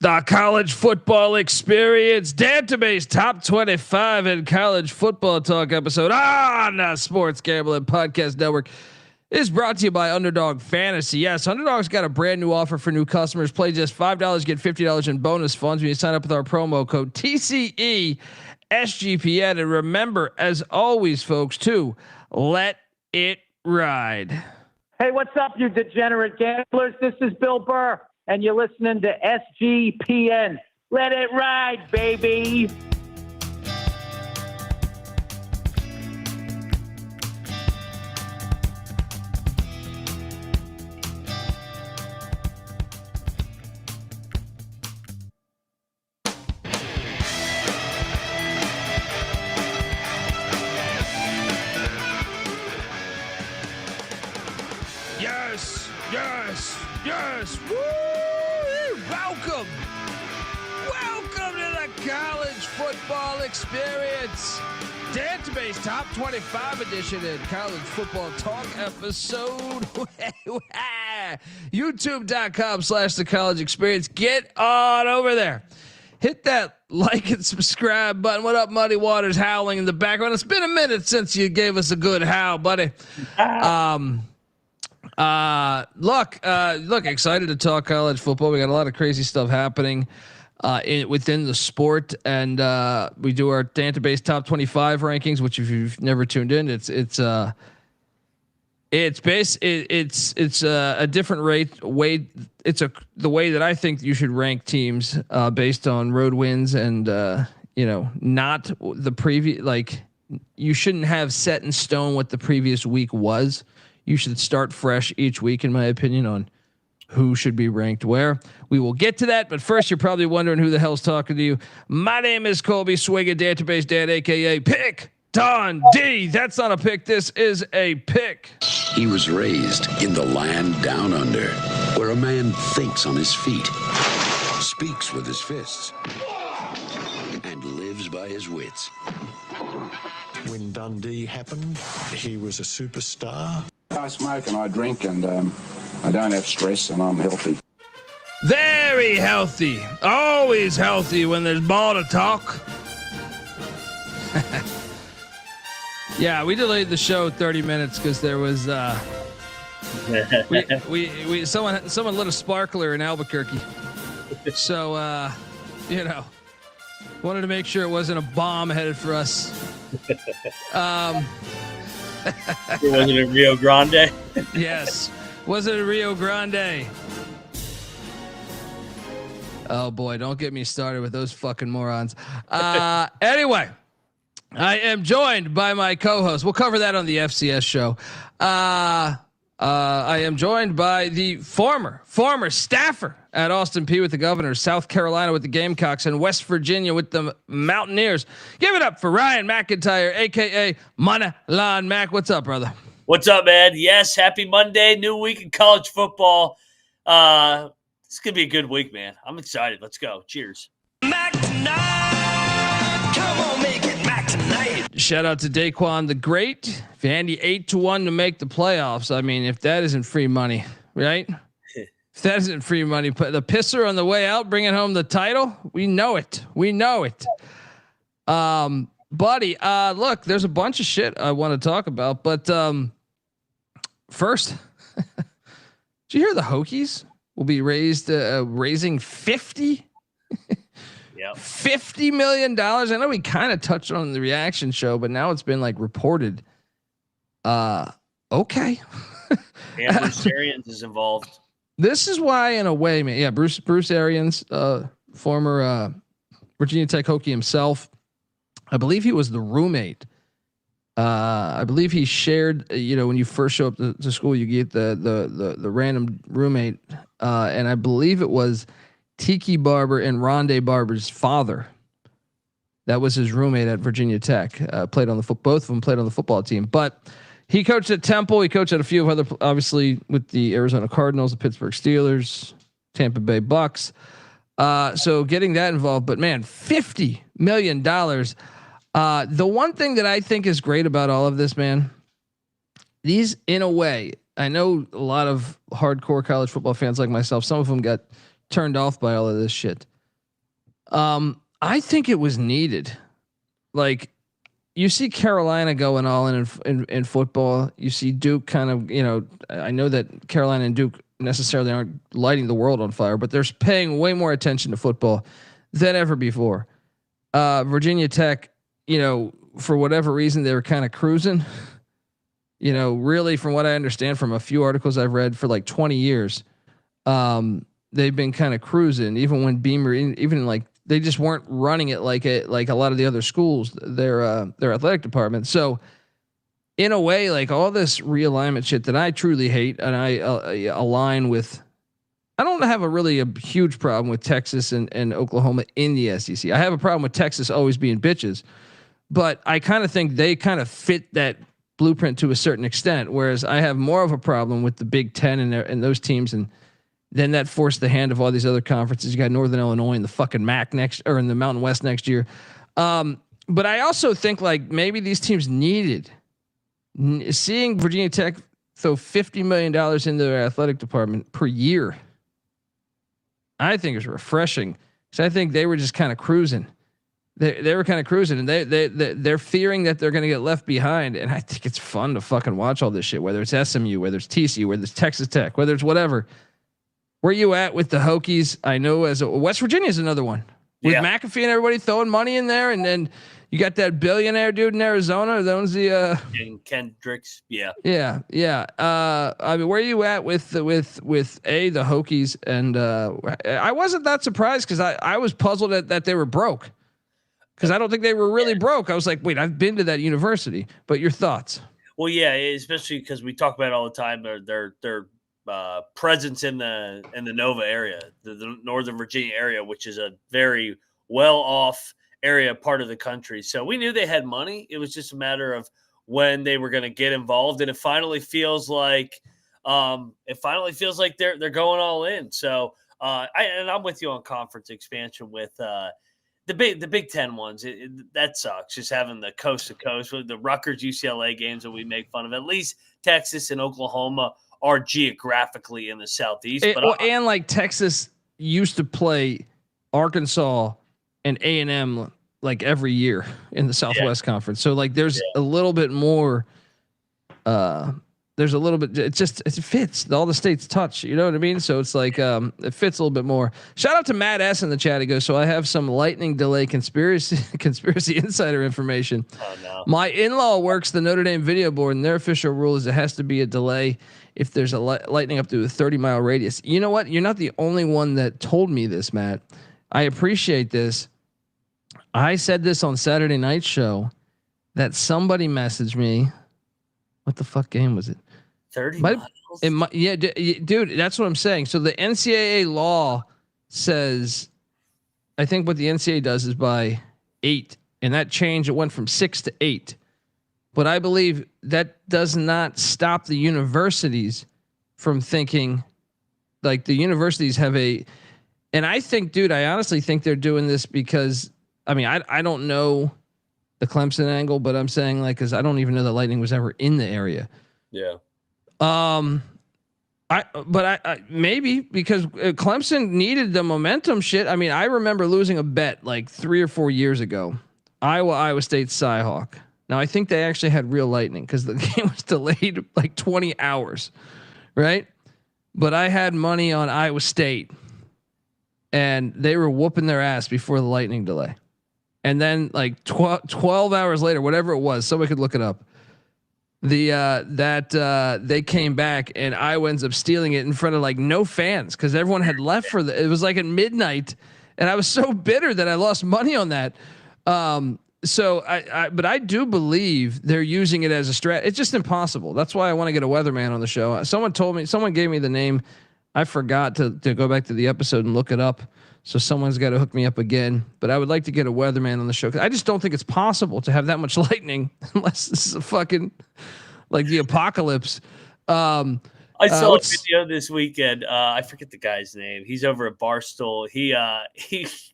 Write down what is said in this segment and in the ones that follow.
The college football experience, Dantabase top 25 in college football talk episode on the Sports Gambling Podcast Network is brought to you by Underdog Fantasy. Yes, Underdog's got a brand new offer for new customers. Play just $5, get $50 in bonus funds when you sign up with our promo code TCE SGPN. And remember, as always, folks, to let it ride. Hey, what's up, you degenerate gamblers? This is Bill Burr, and you're listening to SGPN. Let it ride, baby. Yes. Woo! Welcome to the college football experience. Dantabase top 25 edition in college football talk episode. YouTube.com/the college experience. Get on over there. Hit that like and subscribe button. What up, Muddy Waters howling in the background? It's been a minute since you gave us a good howl, buddy. Look, excited to talk college football. We got a lot of crazy stuff happening within the sport, and we do our Dantabase top 25 rankings, which if you've never tuned in, it's a different way. It's the way that I think you should rank teams based on road wins and not the previous, like you shouldn't have set in stone what the previous week was. You should start fresh each week, in my opinion, on who should be ranked where. We will get to that, but first, you're probably wondering who the hell's talking to you. My name is Colby Swigga, Dantabase Dan, aka Pick Dundee. That's not a pick. This is a pick. He was raised in the land down under, where a man thinks on his feet, speaks with his fists, and lives by his wits. When Dundee happened, he was a superstar. I smoke and I drink and I don't have stress and I'm healthy. Very healthy. Always healthy when there's ball to talk. Yeah, we delayed the show 30 minutes because there was someone lit a sparkler in Albuquerque. So wanted to make sure it wasn't a bomb headed for us. Was it in Rio Grande? Yes. Was it in Rio Grande? Oh boy, don't get me started with those fucking morons. Anyway, I am joined by my co-host. We'll cover that on the FCS show. I am joined by the former staffer at Austin Peay with the Governors, South Carolina with the Gamecocks, and West Virginia with the Mountaineers. Give it up for Ryan McIntyre, aka Moneyline Mac. What's up, brother? What's up, man? Yes, happy Monday, new week in college football. It's gonna be a good week, man. I'm excited. Let's go. Cheers. Mac tonight. Come on, make it Mac tonight. Shout out to Daquan the Great. Vandy 8-1 to make the playoffs. I mean, if that isn't free money, right? If that isn't free money, the pisser on the way out, bringing home the title. We know it. Buddy, look, there's a bunch of shit I want to talk about, but first, did you hear the Hokies will be raising $50 million? I know we kind of touched on the reaction show, but now it's been like reported. Okay. And Bruce Arians is involved. This is why, in a way, man. Yeah, Bruce Arians, former Virginia Tech Hokie himself. I believe he was the roommate. I believe he shared. When you first show up to school, you get the random roommate, and I believe it was Tiki Barber and Rondé Barber's father. That was his roommate at Virginia Tech. Played on the both of them played on the football team, but. He coached at Temple. He coached at a few of other, obviously with the Arizona Cardinals, the Pittsburgh Steelers, Tampa Bay Bucks. So getting that involved, but man, $50 million. The one thing that I think is great about all of this, man, these, in a way, I know a lot of hardcore college football fans like myself, some of them got turned off by all of this shit. I think it was needed. Like, you see Carolina going all in football. You see Duke kind of, I know that Carolina and Duke necessarily aren't lighting the world on fire, but they're paying way more attention to football than ever before. Virginia Tech, for whatever reason, they were kind of cruising. Really, from what I understand from a few articles I've read for like 20 years, they've been kind of cruising. Even when Beamer, even like they just weren't running it like a lot of the other schools, their athletic department. So in a way, like all this realignment shit that I truly hate, and I align with. I don't have a huge problem with Texas and Oklahoma in the SEC. I have a problem with Texas always being bitches, but I kind of think they kind of fit that blueprint to a certain extent. Whereas I have more of a problem with the Big Ten and those teams, and then that forced the hand of all these other conferences. You got Northern Illinois in the fucking MAC in the Mountain West next year. But I also think like maybe these teams needed seeing Virginia Tech throw $50 million into their athletic department per year. I think it's refreshing because I think they were just kind of cruising. They were kind of cruising, and they're fearing that they're going to get left behind. And I think it's fun to fucking watch all this shit, whether it's SMU, whether it's TCU, whether it's Texas Tech, whether it's whatever. Where you at with the Hokies? I know West Virginia is another one with McAfee and everybody throwing money in there, and then you got that billionaire dude in Arizona that owns the and Kendricks. Yeah. I mean, where are you at with the Hokies? And I wasn't that surprised because I was puzzled that they were broke because I don't think they were really broke. I was like, wait, I've been to that university. But your thoughts? Well, yeah, especially because we talk about it all the time. Their presence in the Nova area, the Northern Virginia area, which is a very well off area part of the country. So we knew they had money. It was just a matter of when they were going to get involved. And it finally feels like they're going all in. So I'm with you on conference expansion with the Big Ten ones. That sucks. Just having the coast to coast with the Rutgers UCLA games that we make fun of. At least Texas and Oklahoma are geographically in the Southeast. And like Texas used to play Arkansas and A&M like every year in the Southwest Conference. So like there's a little bit more it fits all the states touch, you know what I mean? So it's like it fits a little bit more. Shout out to Matt S in the chat. He goes, so I have some lightning delay conspiracy insider information. Oh, no. My in-law works the Notre Dame video board, and their official rule is it has to be a delay if there's a lightning up to a 30-mile radius. You know what? You're not the only one that told me this, Matt. I appreciate this. I said this on Saturday Night Show that somebody messaged me. What the fuck game was it? 30 miles? Dude, that's what I'm saying. So the NCAA law says, I think what the NCAA does is by 8, and that change, it went from 6 to 8. But I believe that does not stop the universities from thinking like the universities have and I think, dude, I honestly think they're doing this because, I mean, I don't know the Clemson angle, but I'm saying like, cause I don't even know that Lightning was ever in the area. Yeah. I maybe because Clemson needed the momentum shit. I mean, I remember losing a bet like 3 or 4 years ago, Iowa State Cyhawk. Now I think they actually had real lightning cause the game was delayed like 20 hours. Right. But I had money on Iowa State and they were whooping their ass before the lightning delay. And then like 12 hours later, whatever it was, somebody could look it up. They came back and Iowa ends up stealing it in front of like no fans because everyone had left for it was like at midnight, and I was so bitter that I lost money on that. So but I do believe they're using it as a strat. It's just impossible. That's why I want to get a weatherman on the show. Someone gave me the name. I forgot to go back to the episode and look it up. So someone's got to hook me up again, but I would like to get a weatherman on the show. Cause I just don't think it's possible to have that much lightning unless this is a fucking like the apocalypse. I saw a video this weekend. I forget the guy's name. He's over at Barstool. He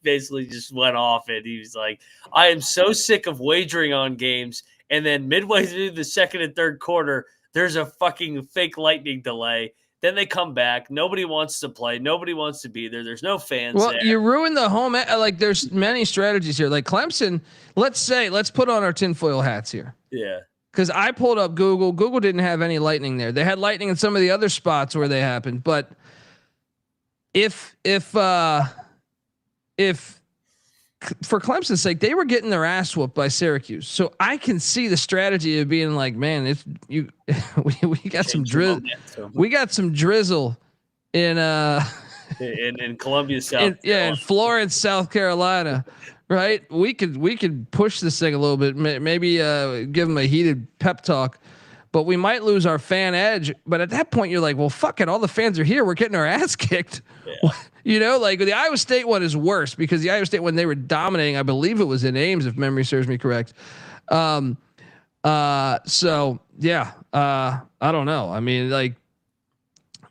basically just went off and he was like, I am so sick of wagering on games. And then midway through the second and third quarter, there's a fucking fake lightning delay. Then they come back. Nobody wants to play. Nobody wants to be there. There's no fans Well, there. you ruin the home. Like there's many strategies here. Like Clemson, let's put on our tinfoil hats here. Yeah. Because I pulled up Google. Google didn't have any lightning there. They had lightning in some of the other spots where they happened. But if for Clemson's sake, they were getting their ass whooped by Syracuse. So I can see the strategy of being like, man, if you, we got some drizzle, we got some drizzle in Columbia, South in Florence, South Carolina, right? We could push this thing a little bit, maybe give them a heated pep talk, but we might lose our fan edge. But at that point, you're like, well, fuck it, all the fans are here. We're getting our ass kicked. Yeah. You know, like the Iowa State one is worse because the Iowa State one, they were dominating. I believe it was in Ames, if memory serves me correct. So yeah, I don't know. I mean, like,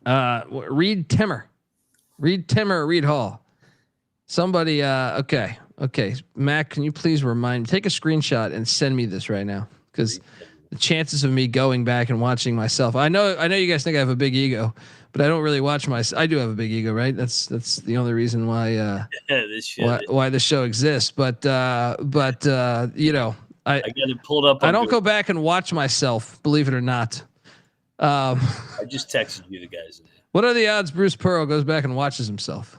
Reed Timmer, Reed Hall, somebody. Okay. Mac, can you please take a screenshot and send me this right now? Cause the chances of me going back and watching myself, I know you guys think I have a big ego, but I don't really watch I do have a big ego, right? That's the only reason why why the show exists. But you know, I got it pulled up. I don't go back and watch myself, believe it or not. I just texted you the guys. What are the odds Bruce Pearl goes back and watches himself?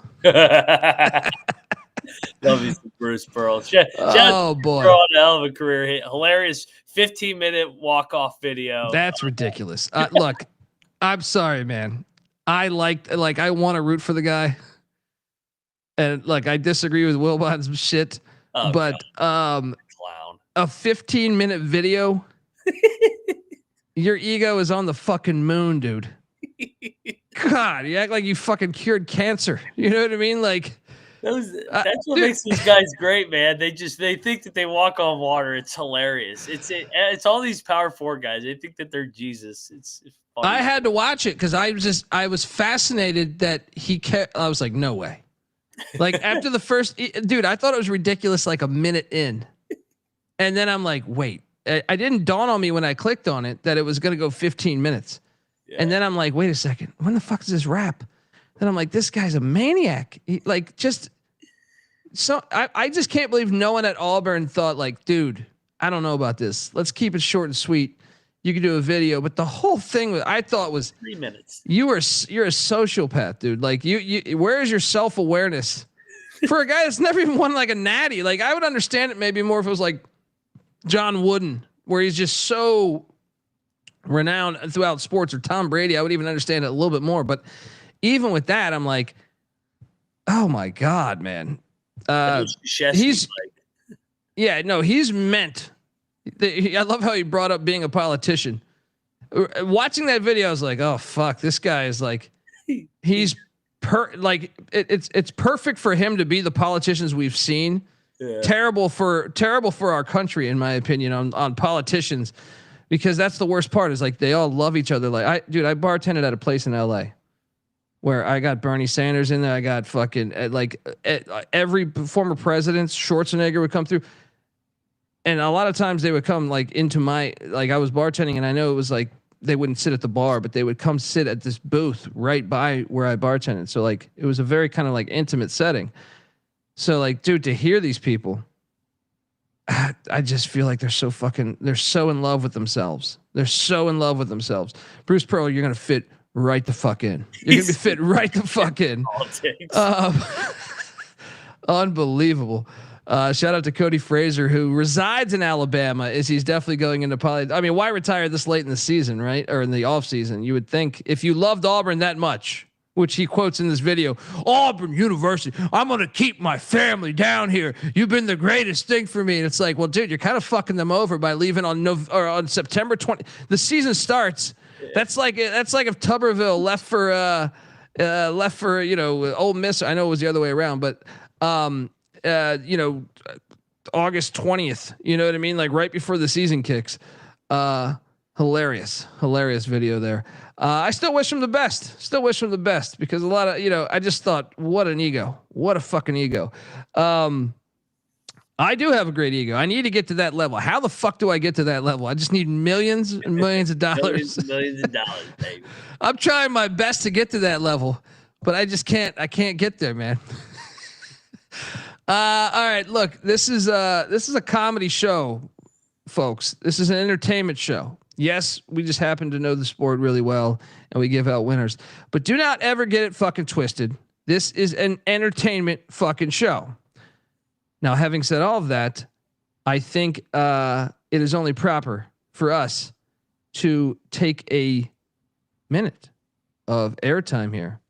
Love you, Bruce Pearl. Oh boy, on a hell of a career. Hilarious 15-minute walk-off video. That's ridiculous. Look, I'm sorry, man. I want to root for the guy, and like I disagree with Wilbon's shit, but clown. A 15-minute video. Your ego is on the fucking moon, dude. God, you act like you fucking cured cancer. You know what I mean? Like that's what makes these guys great, man. They think that they walk on water. It's hilarious. It's all these Power 4 guys. They think that they're Jesus. It's funny. I had to watch it because I was fascinated that he kept. I was like, no way. Like after the first, dude, I thought it was ridiculous. Like a minute in, and then I'm like, wait. I didn't dawn on me when I clicked on it that it was going to go 15 minutes. Yeah. And then I'm like, wait a second, when the fuck is this wrap? Then I'm like, this guy's a maniac. I just can't believe no one at Auburn thought like, dude, I don't know about this. Let's keep it short and sweet. You can do a video, but the whole thing I thought was 3 minutes. You're a sociopath, dude. Like you where is your self-awareness for a guy that's never even won like a natty? Like I would understand it maybe more if it was like John Wooden, where he's just so renowned throughout sports, or Tom Brady. I would even understand it a little bit more. But even with that, I'm like, oh my God, man. He's meant. I love how he brought up being a politician. Watching that video, I was like, oh fuck, this guy is like, he's it's perfect for him to be the politicians we've seen. Yeah. Terrible for our country, in my opinion, on politicians, because that's the worst part is like they all love each other. Like I bartended at a place in LA where I got Bernie Sanders in there. I got fucking every former president, Schwarzenegger would come through. And a lot of times they would come like into my, like I was bartending and I know it was like, they wouldn't sit at the bar, but they would come sit at this booth right by where I bartended. So like, it was a very kind of like intimate setting. So like, dude, to hear these people, I just feel like they're so in love with themselves. They're so in love with themselves. Bruce Pearl, you're going to fit right the fuck in. You're going to fit right the fuck in. Unbelievable. Shout out to Cody Fraser, who resides in Alabama. He's definitely going into poly. I mean, why retire this late in the season, right? Or in the off season? You would think if you loved Auburn that much, which he quotes in this video, Auburn University, I'm going to keep my family down here. You've been the greatest thing for me. And it's like, well, dude, you're kind of fucking them over by leaving on September 20. The season starts. Yeah. That's like if Tuberville left for Ole Miss. I know it was the other way around, but August 20th, you know what I mean? Like right before the season kicks. Hilarious video there. I still wish him the best because a lot of, I just thought, what an ego, what a fucking ego. I do have a great ego. I need to get to that level. How the fuck do I get to that level? I just need millions and millions of dollars. millions of dollars, baby. I'm trying my best to get to that level, but I just can't. I can't get there, man. All right, look, this is a comedy show, folks. This is an entertainment show. Yes, we just happen to know the sport really well, and we give out winners. But do not ever get it fucking twisted. This is an entertainment fucking show. Now, having said all of that, I think it is only proper for us to take a minute of airtime here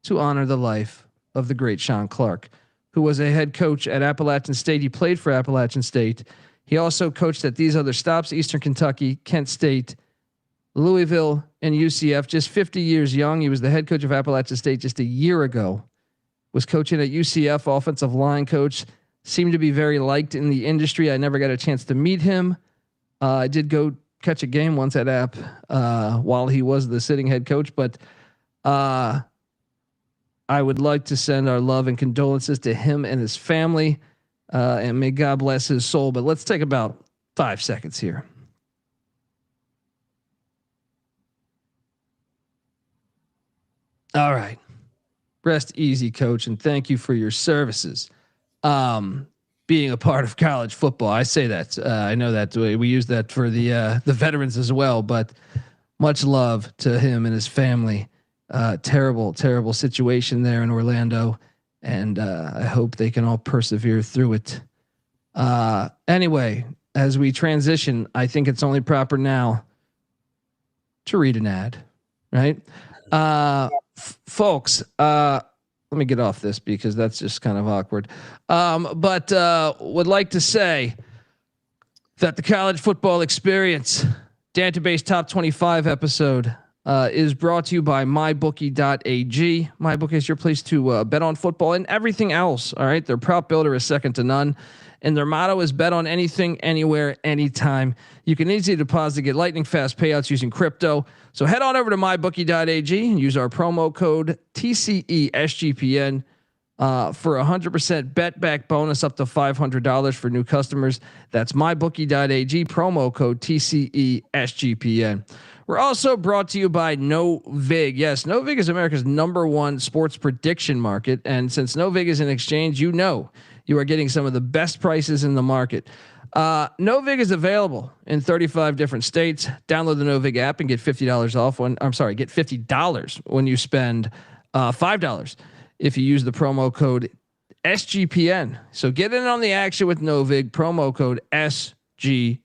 to honor the life of the great Sean Clark, who was a head coach at Appalachian State. He played for Appalachian State. He also coached at these other stops: Eastern Kentucky, Kent State, Louisville, and UCF. Just 50 years young. He was the head coach of Appalachian State just a year ago. Was coaching at UCF, offensive line coach. Seemed to be very liked in the industry. I never got a chance to meet him. I did go catch a game once at App while he was the sitting head coach, but I would like to send our love and condolences to him and his family, and may God bless his soul. But let's take about 5 seconds here. All right. Rest easy, coach, and thank you for your services. Being a part of college football, I say that. I know that we use that for the veterans as well, but much love to him and his family. Terrible situation there in Orlando, and I hope they can all persevere through it. Anyway, as we transition, I think it's only proper now to read an ad, right? Folks, let me get off this because that's just kind of awkward. But would like to say that the college football experience Dantabase top 25 episode is brought to you by mybookie.ag. MyBookie is your place to bet on football and everything else. All right. Their prop builder is second to none. And their motto is bet on anything, anywhere, anytime. You can easily deposit, get lightning fast payouts using crypto. So head on over to mybookie.ag and use our promo code TCESGPN for 100% bet back bonus up to $500 for new customers. That's mybookie.ag, promo code TCESGPN. We're also brought to you by NoVig. Yes, NoVig is America's #1 sports prediction market. And since NoVig is an exchange, you know you are getting some of the best prices in the market. NoVig is available in 35 different states. Download the NoVig app and get $50 off get $50 when you spend $5 if you use the promo code SGPN. So get in on the action with NoVig, promo code SGPN.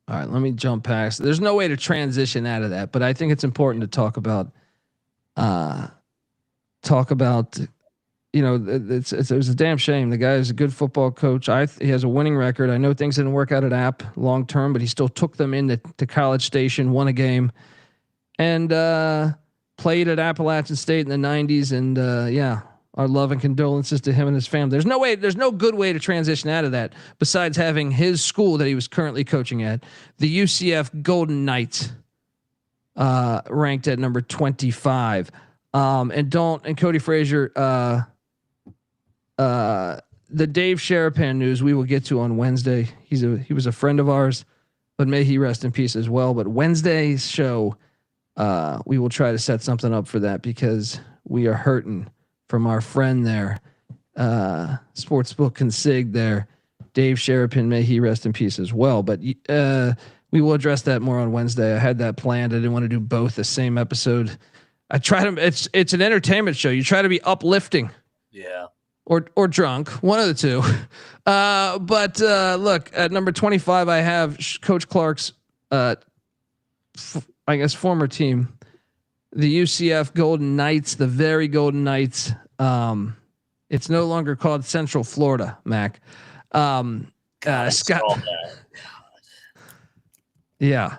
All right, let me jump past. There's no way to transition out of that, but I think it's important to talk about, you know, it was a damn shame. The guy is a good football coach. He has a winning record. I know things didn't work out at App long term, but he still took them into College Station, won a game, and played at Appalachian State in the 90s. And yeah, our love and condolences to him and his family. There's no good way to transition out of that besides having his school that he was currently coaching at, the UCF Golden Knights, ranked at number 25. And Cody Frazier, the Dave Sherapan news we will get to on Wednesday. He was a friend of ours, but may he rest in peace as well. But Wednesday's show, we will try to set something up for that because we are hurting from our friend there, Sportsbook Consig there, Dave Sherapan, may he rest in peace as well. But we will address that more on Wednesday. I had that planned. I didn't want to do both the same episode. I try to. It's an entertainment show. You try to be uplifting, yeah, or drunk, one of the two. But look, at number 25, I have Coach Clark's, I guess, former team, the UCF Golden Knights, the very Golden Knights. It's no longer called Central Florida, Mac. Scott. Yeah.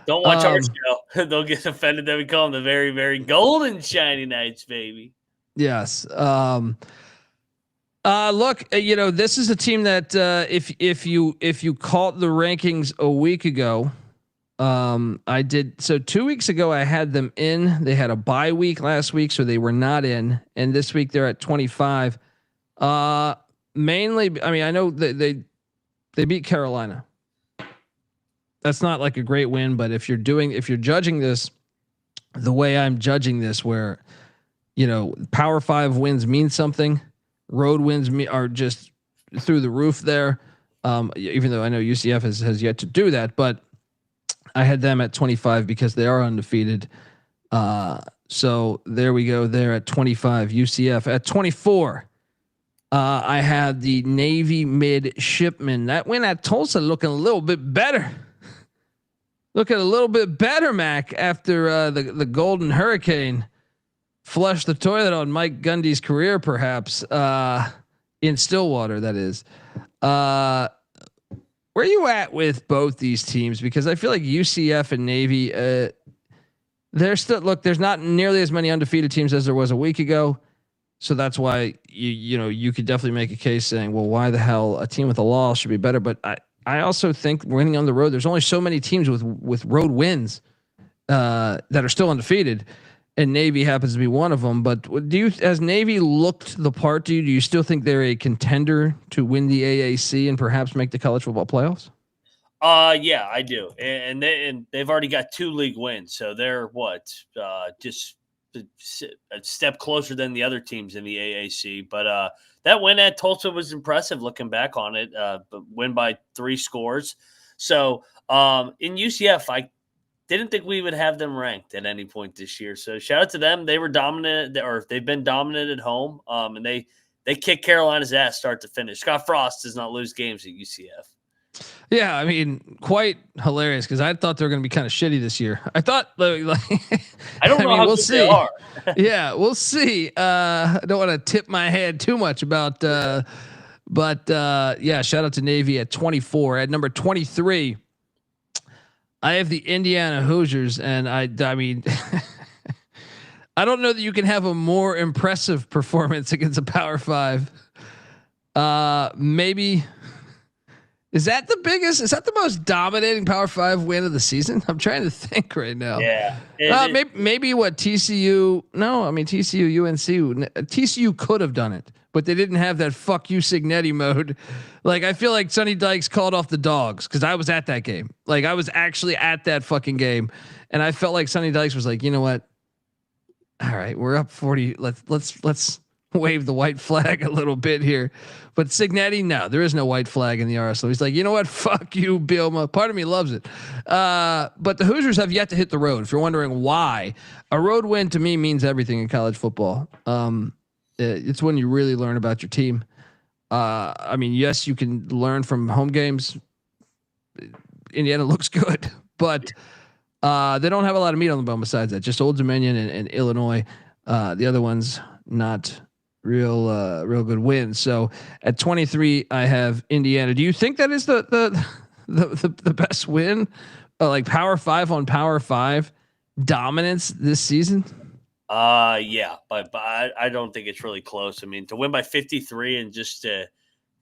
Don't watch our show. They'll get offended that we call them the very, very golden shiny Knights, baby. Yes. Look, you know, this is a team that if you caught the rankings a week ago, I did. So 2 weeks ago, I had them in. They had a bye week last week, so they were not in. And this week they're at 25. Mainly, I mean, I know they beat Carolina. That's not like a great win, but if you're judging this the way I'm judging this, where, Power 5 wins mean something, road wins are just through the roof there. Even though I know UCF has yet to do that, but I had them at 25 because they are undefeated. So there we go. They're at 25. UCF at 24. I had the Navy midshipmen. That win at Tulsa looking a little bit better. Looking a little bit better, Mac, after the Golden Hurricane flushed the toilet on Mike Gundy's career, perhaps in Stillwater. That is. Where are you at with both these teams? Because I feel like UCF and Navy, they're still there's not nearly as many undefeated teams as there was a week ago. So that's why you could definitely make a case saying, well, why the hell a team with a loss should be better? But I also think winning on the road, there's only so many teams with road wins that are still undefeated, and Navy happens to be one of them. But has Navy looked the part to you? Do you still think they're a contender to win the AAC and perhaps make the college football playoffs? Yeah, I do. And they've already got 2 league wins. So they're just a step closer than the other teams in the AAC. But that win at Tulsa was impressive looking back on it, but win by 3 scores. So in UCF, I didn't think we would have them ranked at any point this year. So shout out to them. They were dominant, or they've been dominant at home. And they kicked Carolina's ass start to finish. Scott Frost does not lose games at UCF. Yeah, I mean, quite hilarious because I thought they were going to be kind of shitty this year. I thought, I don't know how we'll good see. They are. Yeah, we'll see. I don't want to tip my head too much about, but yeah, shout out to Navy at 24. At number 23, I have the Indiana Hoosiers, and I mean, I don't know that you can have a more impressive performance against a Power 5. Maybe. Is that the most dominating Power 5 win of the season? I'm trying to think right now. Yeah. Maybe what TCU? No, I mean TCU, UNC. TCU could have done it, but they didn't have that "fuck you" Signetti mode. Like I feel like Sonny Dykes called off the dogs because I was at that game. Like I was actually at that fucking game, and I felt like Sonny Dykes was like, you know what? All right, we're up 40. Let's wave the white flag a little bit here. But Signetti, no, there is no white flag in the RSL. He's like, you know what? Fuck you, Bielma. Part of me loves it. But the Hoosiers have yet to hit the road. If you're wondering why, a road win to me means everything in college football. It's when you really learn about your team. I mean, yes, you can learn from home games. Indiana looks good, but they don't have a lot of meat on the bone besides that. Just Old Dominion and Illinois. The other ones, not real good wins. So at 23, I have Indiana. Do you think that is the best win, like Power 5 on Power 5 dominance this season? Yeah, but I don't think it's really close. I mean, to win by 53 and just to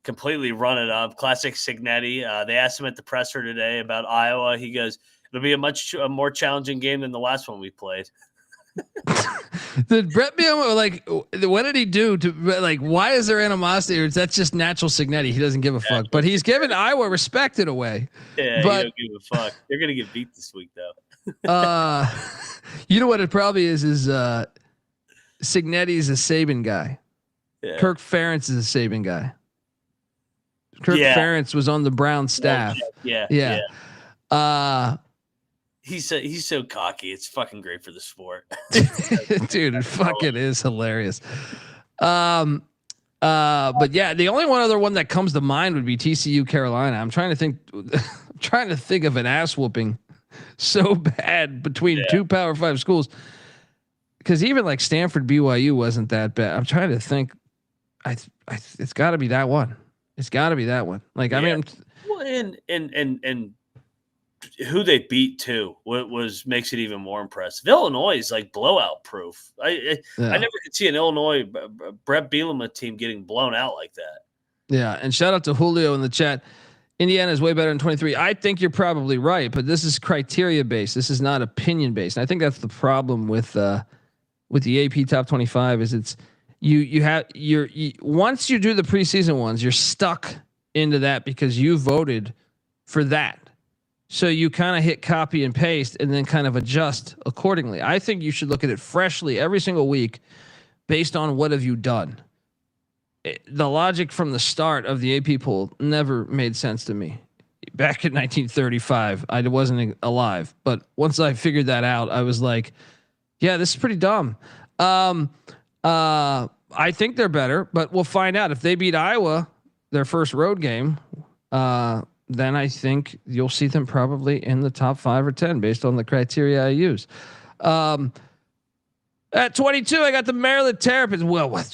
completely run it up, classic Signetti. They asked him at the presser today about Iowa. He goes, "It'll be a more challenging game than the last one we played." Did Brett Bielema, like, what did he do to, like, why is there animosity, or is that just natural Signetti? He doesn't give a fuck, but he's given Iowa respect in a way. Yeah, but he don't give a fuck. They're gonna get beat this week though. You know what it probably is Signetti's a Saban guy. Yeah. Kirk Ferentz is a Saban guy. Kirk Ferentz was on the Brown staff. Yeah. He's so cocky. It's fucking great for the sport. Dude, it fucking is hilarious. But yeah, the only other one that comes to mind would be TCU Carolina. I'm trying to think of an ass whooping so bad between 2 Power 5 schools. Cause even like Stanford BYU wasn't that bad. I'm trying to think. It's gotta be that one. Like, I mean, well, and who they beat too makes it even more impressive. Illinois is like blowout proof. I never could see an Illinois Brett Bielema team getting blown out like that. Yeah, and shout out to Julio in the chat. Indiana is way better than 23. I think you're probably right, but this is criteria based. This is not opinion based. And I think that's the problem with the AP top 25 is it's once you do the preseason ones, you're stuck into that because you voted for that. So you kind of hit copy and paste and then kind of adjust accordingly. I think you should look at it freshly every single week based on what have you done. The logic from the start of the AP poll never made sense to me. Back in 1935, I wasn't alive, but once I figured that out, I was like, yeah, this is pretty dumb. I think they're better, but we'll find out if they beat Iowa, their first road game. Then I think you'll see them probably in the top 5 or 10 based on the criteria I use. At 22, I got the Maryland Terrapins. Well, I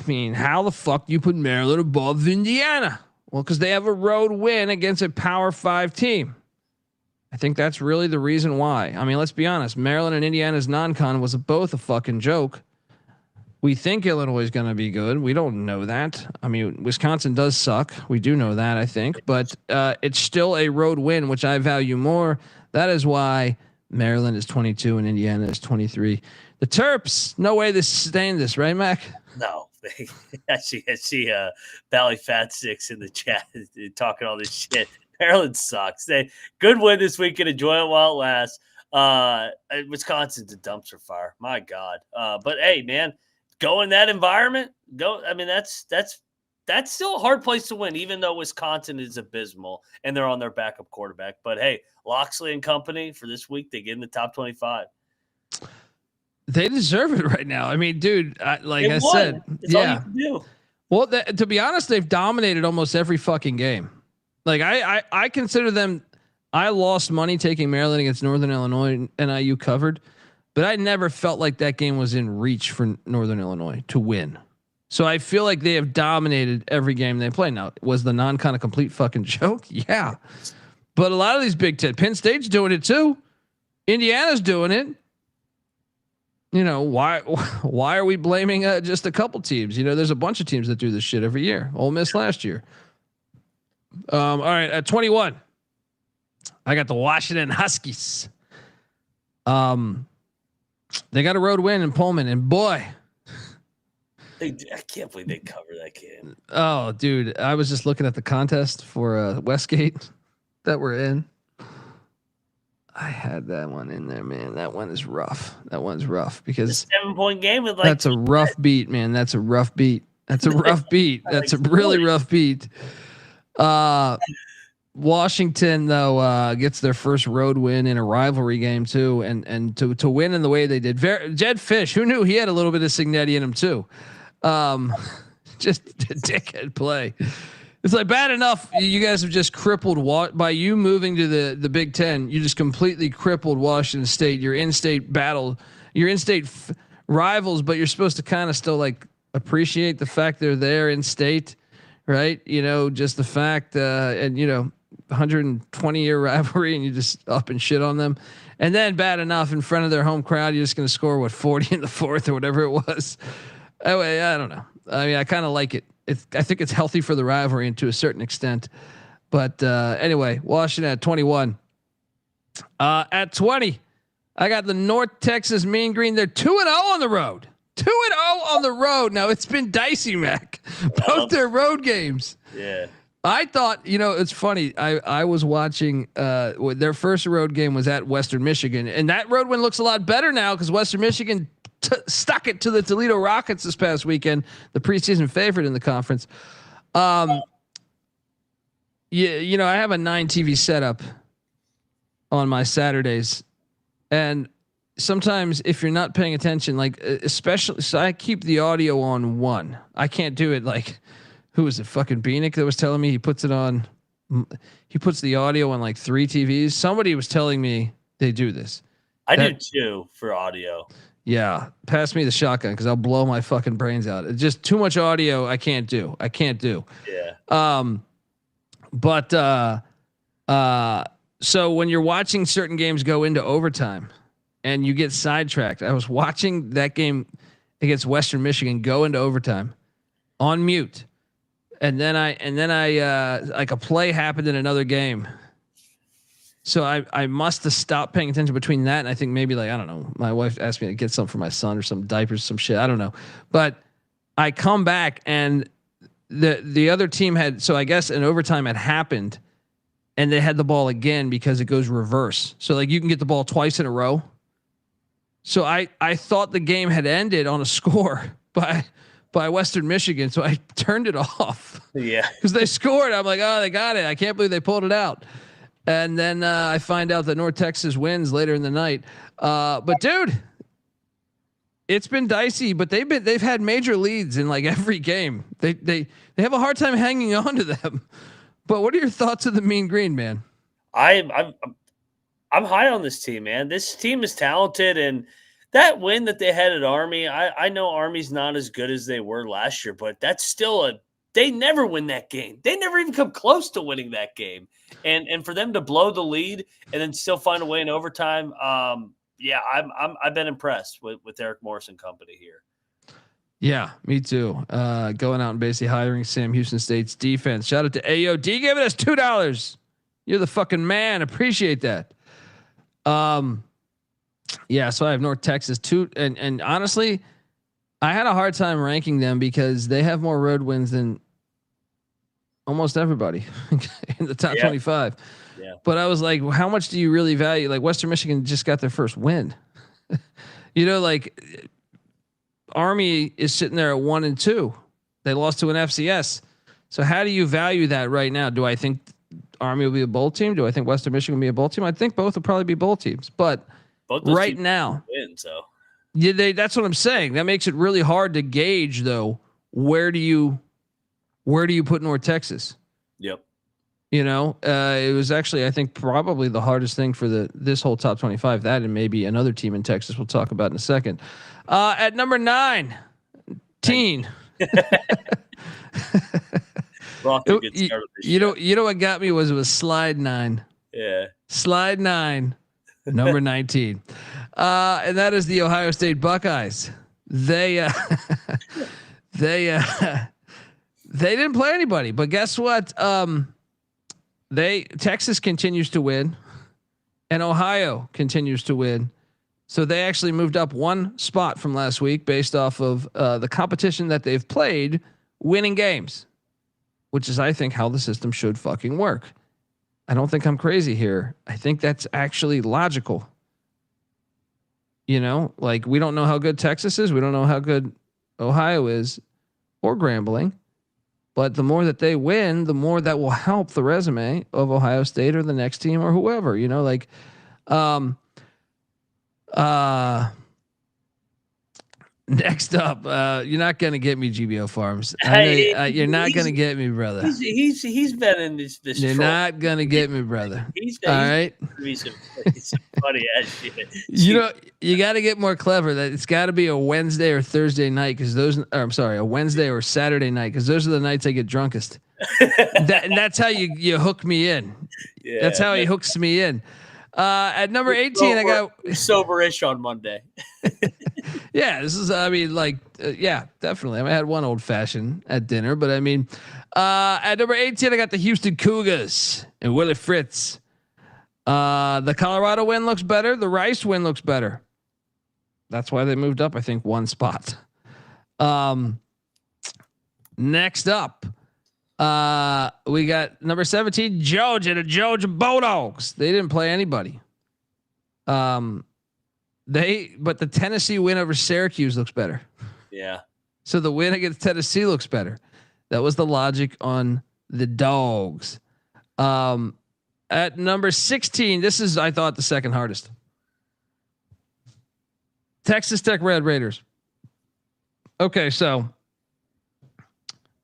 mean, how the fuck do you put Maryland above Indiana? Well, because they have a road win against a Power 5 team. I think that's really the reason why. I mean, let's be honest. Maryland and Indiana's non-con was both a fucking joke. We think Illinois is going to be good. We don't know that. I mean, Wisconsin does suck. We do know that, I think, but it's still a road win, which I value more. That is why Maryland is 22 and Indiana is 23. The Terps, no way to sustain this, right, Mac? No. I see Valley Fat Sticks in the chat talking all this shit. Maryland sucks. Good win this weekend. Enjoy it while it lasts. Wisconsin's a dumpster fire. My God. But hey, man, go in that environment. Go. I mean, that's still a hard place to win, even though Wisconsin is abysmal and they're on their backup quarterback. But hey, Loxley and company for this week, they get in the top 25. They deserve it right now. I mean, dude, like I said, it's all you can do. Well, to be honest, they've dominated almost every fucking game. Like I consider them. I lost money taking Maryland against Northern Illinois and IU covered, but I never felt like that game was in reach for Northern Illinois to win. So I feel like they have dominated every game they play. Now, was the non-con a complete fucking joke? Yeah, but a lot of these Big Ten, Penn State's doing it too. Indiana's doing it. You know, why are we blaming just a couple teams? You know, there's a bunch of teams that do this shit every year. Ole Miss last year. All right, at 21, I got the Washington Huskies. They got a road win in Pullman, and boy, I can't believe they cover that game. Oh, dude, I was just looking at the contest for Westgate that we're in. I had that one in there, man. That one is rough. That one's rough because 7-point game with that's a rough beat, man. That's a rough beat. That's a rough beat. That's a really rough beat. Washington though gets their first road win in a rivalry game too, and to win in the way they did. Jed Fish, who knew he had a little bit of Signetti in him too. Just a dickhead play. It's like bad enough you guys have just crippled by you moving to the Big Ten. You just completely crippled Washington State. Your in-state battle, your in-state rivals, but you're supposed to kind of still like appreciate the fact they're there in state, right? You know, just the fact, and you know, 120-year rivalry, and you just up and shit on them. And then bad enough in front of their home crowd, you're just going to score 40 in the fourth or whatever it was. Anyway, I don't know. I mean, I kind of like it. I think it's healthy for the rivalry and to a certain extent. But anyway, Washington at 21. At 20, I got the North Texas Mean Green. They're 2-0 on the road. 2-0 on the road. Now it's been dicey, Mac. Both their road games. Yeah. I thought, you know, it's funny. I was watching their first road game was at Western Michigan, and that road win looks a lot better now because Western Michigan stuck it to the Toledo Rockets this past weekend, the preseason favorite in the conference. You know, I have a 9 TV setup on my Saturdays, and sometimes if you're not paying attention, like especially, so I keep the audio on 1. I can't do it like, who was it? Fucking Beanick that was telling me he puts the audio on like 3 TVs. Somebody was telling me they do this. I do too for audio. Yeah, pass me the shotgun because I'll blow my fucking brains out. It's just too much audio. I can't do. Yeah. So when you're watching certain games go into overtime, and you get sidetracked, I was watching that game against Western Michigan go into overtime on mute. And then I like a play happened in another game. So I must have stopped paying attention between that and I think maybe like, I don't know, my wife asked me to get something for my son or some diapers, some shit. I don't know. But I come back and the other team had, so I guess an overtime had happened and they had the ball again because it goes reverse. So like you can get the ball twice in a row. So I thought the game had ended on a score by Western Michigan. So I turned it off. Yeah. Cause they scored. I'm like, oh, they got it. I can't believe they pulled it out. And then I find out that North Texas wins later in the night. But dude, it's been dicey, but they've had major leads in like every game. They have a hard time hanging on to them. But what are your thoughts of the Mean Green, man? I'm high on this team, man. This team is talented, and that win that they had at Army, I know Army's not as good as they were last year, but that's still they never win that game. They never even come close to winning that game. And for them to blow the lead and then still find a way in overtime, I've been impressed with Eric Morris and company here. Yeah, me too. Going out and basically hiring Sam Houston State's defense. Shout out to AOD giving us $2. You're the fucking man. Appreciate that. Yeah, so I have North Texas too, and honestly, I had a hard time ranking them because they have more road wins than almost everybody in the top 25. Yeah. But I was like, how much do you really value? Like Western Michigan just got their first win. Like Army is sitting there at 1-2. They lost to an FCS. So how do you value that right now? Do I think Army will be a bowl team? Do I think Western Michigan will be a bowl team? I think both will probably be bowl teams. But right now, win, so that's what I'm saying. That makes it really hard to gauge, though. Where do you put North Texas? Yep. It was actually, I think, probably the hardest thing for this whole top 25. That and maybe another team in Texas we'll talk about in a second. At number 9, Teen. Rocco gets started this You know what got me it was slide 9. Yeah. Slide 9, number 19. And that is the Ohio State Buckeyes. They didn't play anybody, but guess what? Texas continues to win and Ohio continues to win. So they actually moved up one spot from last week based off of the competition that they've played, winning games, which is, I think, how the system should fucking work. I don't think I'm crazy here. I think that's actually logical. Like we don't know how good Texas is. We don't know how good Ohio is or Grambling. But the more that they win, the more that will help the resume of Ohio State or the next team or whoever, next up, you're not going to get me GBO Farms. You're not going to get me, brother. He's been in this. You're not going to get me, brother. All right. Some funny ass shit. You got to get more clever. That it's got to be a Wednesday or Thursday night because a Wednesday or Saturday night because those are the nights I get drunkest. And that's how you hook me in. Yeah, that's how he hooks me in. At number 18, I got soberish on Monday. Yeah, this is, definitely. I had one old fashioned at dinner, but at number 18, I got the Houston Cougars and Willie Fritz. The Colorado win looks better. The Rice win looks better. That's why they moved up, I think, one spot. Next up, we got number 17, Georgia, the Georgia Bulldogs. They didn't play anybody. But the Tennessee win over Syracuse looks better. Yeah. So the win against Tennessee looks better. That was the logic on the Dogs. At number 16, this is, I thought, the second hardest. Texas Tech Red Raiders. Okay, so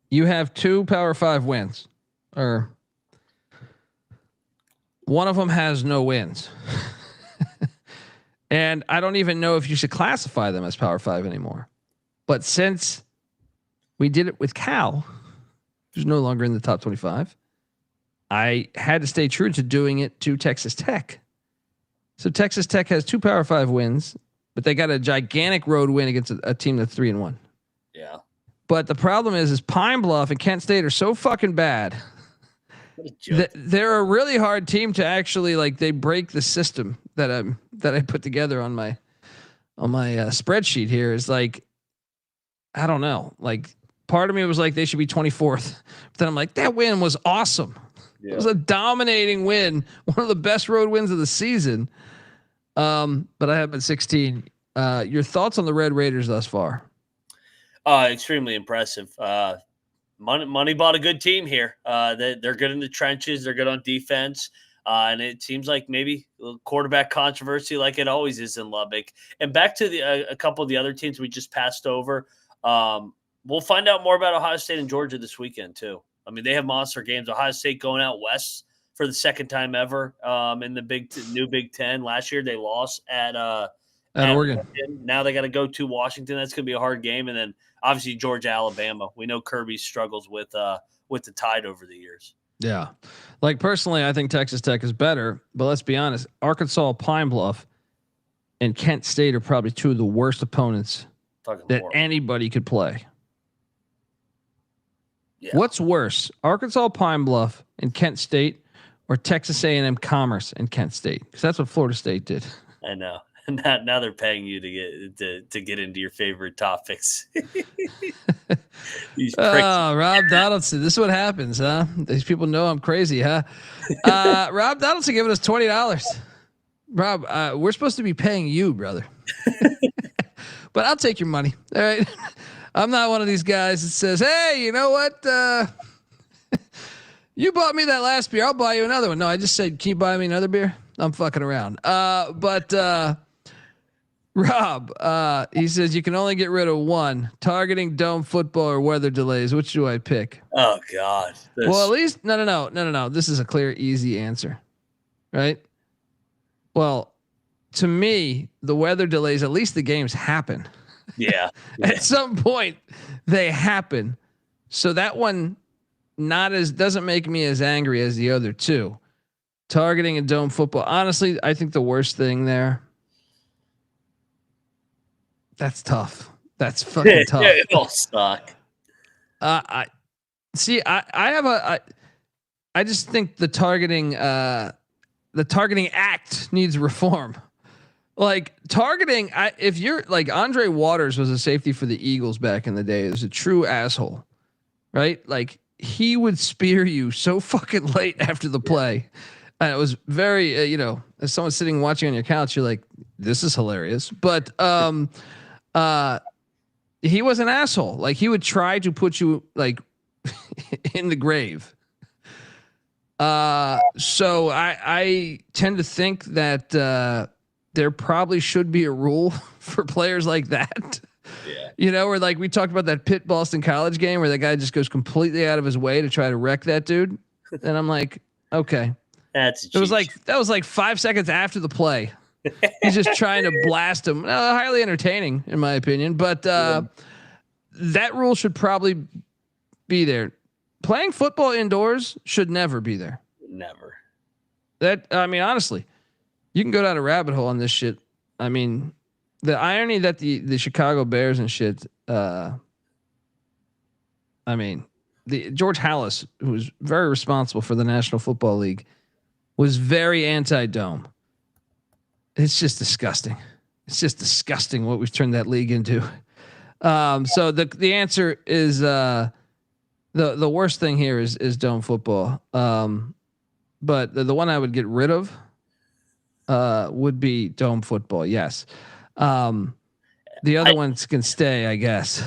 you have 2 Power 5 wins, or one of them has no wins. And I don't even know if you should classify them as Power 5 anymore. But since we did it with Cal, who's no longer in the top 25, I had to stay true to doing it to Texas Tech. So Texas Tech has 2 Power 5 wins, but they got a gigantic road win against a team that's 3-1. Yeah. But the problem is Pine Bluff and Kent State are so fucking bad. They're a really hard team to actually like. They break the system that I put together on my spreadsheet here. Is like, I don't know. Like, part of me was like they should be 24th, but then I'm like that win was awesome. Yeah. It was a dominating win, one of the best road wins of the season. But I have been 16. Your thoughts on the Red Raiders thus far? Extremely impressive. Money bought a good team here. They're good in the trenches. They're good on defense. And it seems like maybe a little quarterback controversy like it always is in Lubbock. And back to a couple of the other teams we just passed over. We'll find out more about Ohio State and Georgia this weekend too. I mean, they have monster games. Ohio State going out west for the second time ever in the new Big Ten. Last year they lost at Oregon. Now they got to go to Washington. That's going to be a hard game. And then obviously Georgia, Alabama. We know Kirby struggles with the Tide over the years. Yeah. Like personally, I think Texas Tech is better, but let's be honest, Arkansas, Pine Bluff, and Kent State are probably two of the worst opponents that anybody could play. Yeah. What's worse, Arkansas, Pine Bluff, and Kent State, or Texas A&M Commerce and Kent State? Because that's what Florida State did. I know. Now they're paying you to get into your favorite topics. Oh, Rob Donaldson. This is what happens, huh? These people know I'm crazy, huh? Rob Donaldson giving us $20. Rob, we're supposed to be paying you, brother. But I'll take your money. All right. I'm not one of these guys that says, hey, you know what? You bought me that last beer. I'll buy you another one. No, I just said, can you buy me another beer? I'm fucking around. But Rob, he says you can only get rid of one: targeting, dome football, or weather delays. Which do I pick? Oh God. Well, at least no. This is a clear, easy answer, right? Well, to me, the weather delays, at least the games happen. Yeah. At some point they happen. So that one doesn't make me as angry as the other two. Targeting and dome football. Honestly, I think the worst thing there. That's tough. That's fucking tough. It'll suck. I just think the targeting act needs reform. Like targeting, if you're like Andre Waters was a safety for the Eagles back in the day, it was a true asshole, right? Like he would spear you so fucking late after the play. And it was very, as someone sitting watching on your couch, you're like, this is hilarious. But he was an asshole. Like he would try to put you like in the grave. So I tend to think that there probably should be a rule for players like that. Yeah. Where like we talked about that Pitt Boston College game where the guy just goes completely out of his way to try to wreck that dude. And I'm like, okay. That was like 5 seconds after the play. He's just trying to blast him. Highly entertaining in my opinion, but that rule should probably be there. Playing football indoors should never be there. Never. Honestly, you can go down a rabbit hole on this shit. I mean, the irony that the Chicago Bears and shit. The George Halas, who was very responsible for the National Football League, was very anti-dome. It's just disgusting. It's just disgusting what we've turned that league into. So the answer is the worst thing here is dome football. But the one I would get rid of would be dome football. Yes. The other ones can stay, I guess.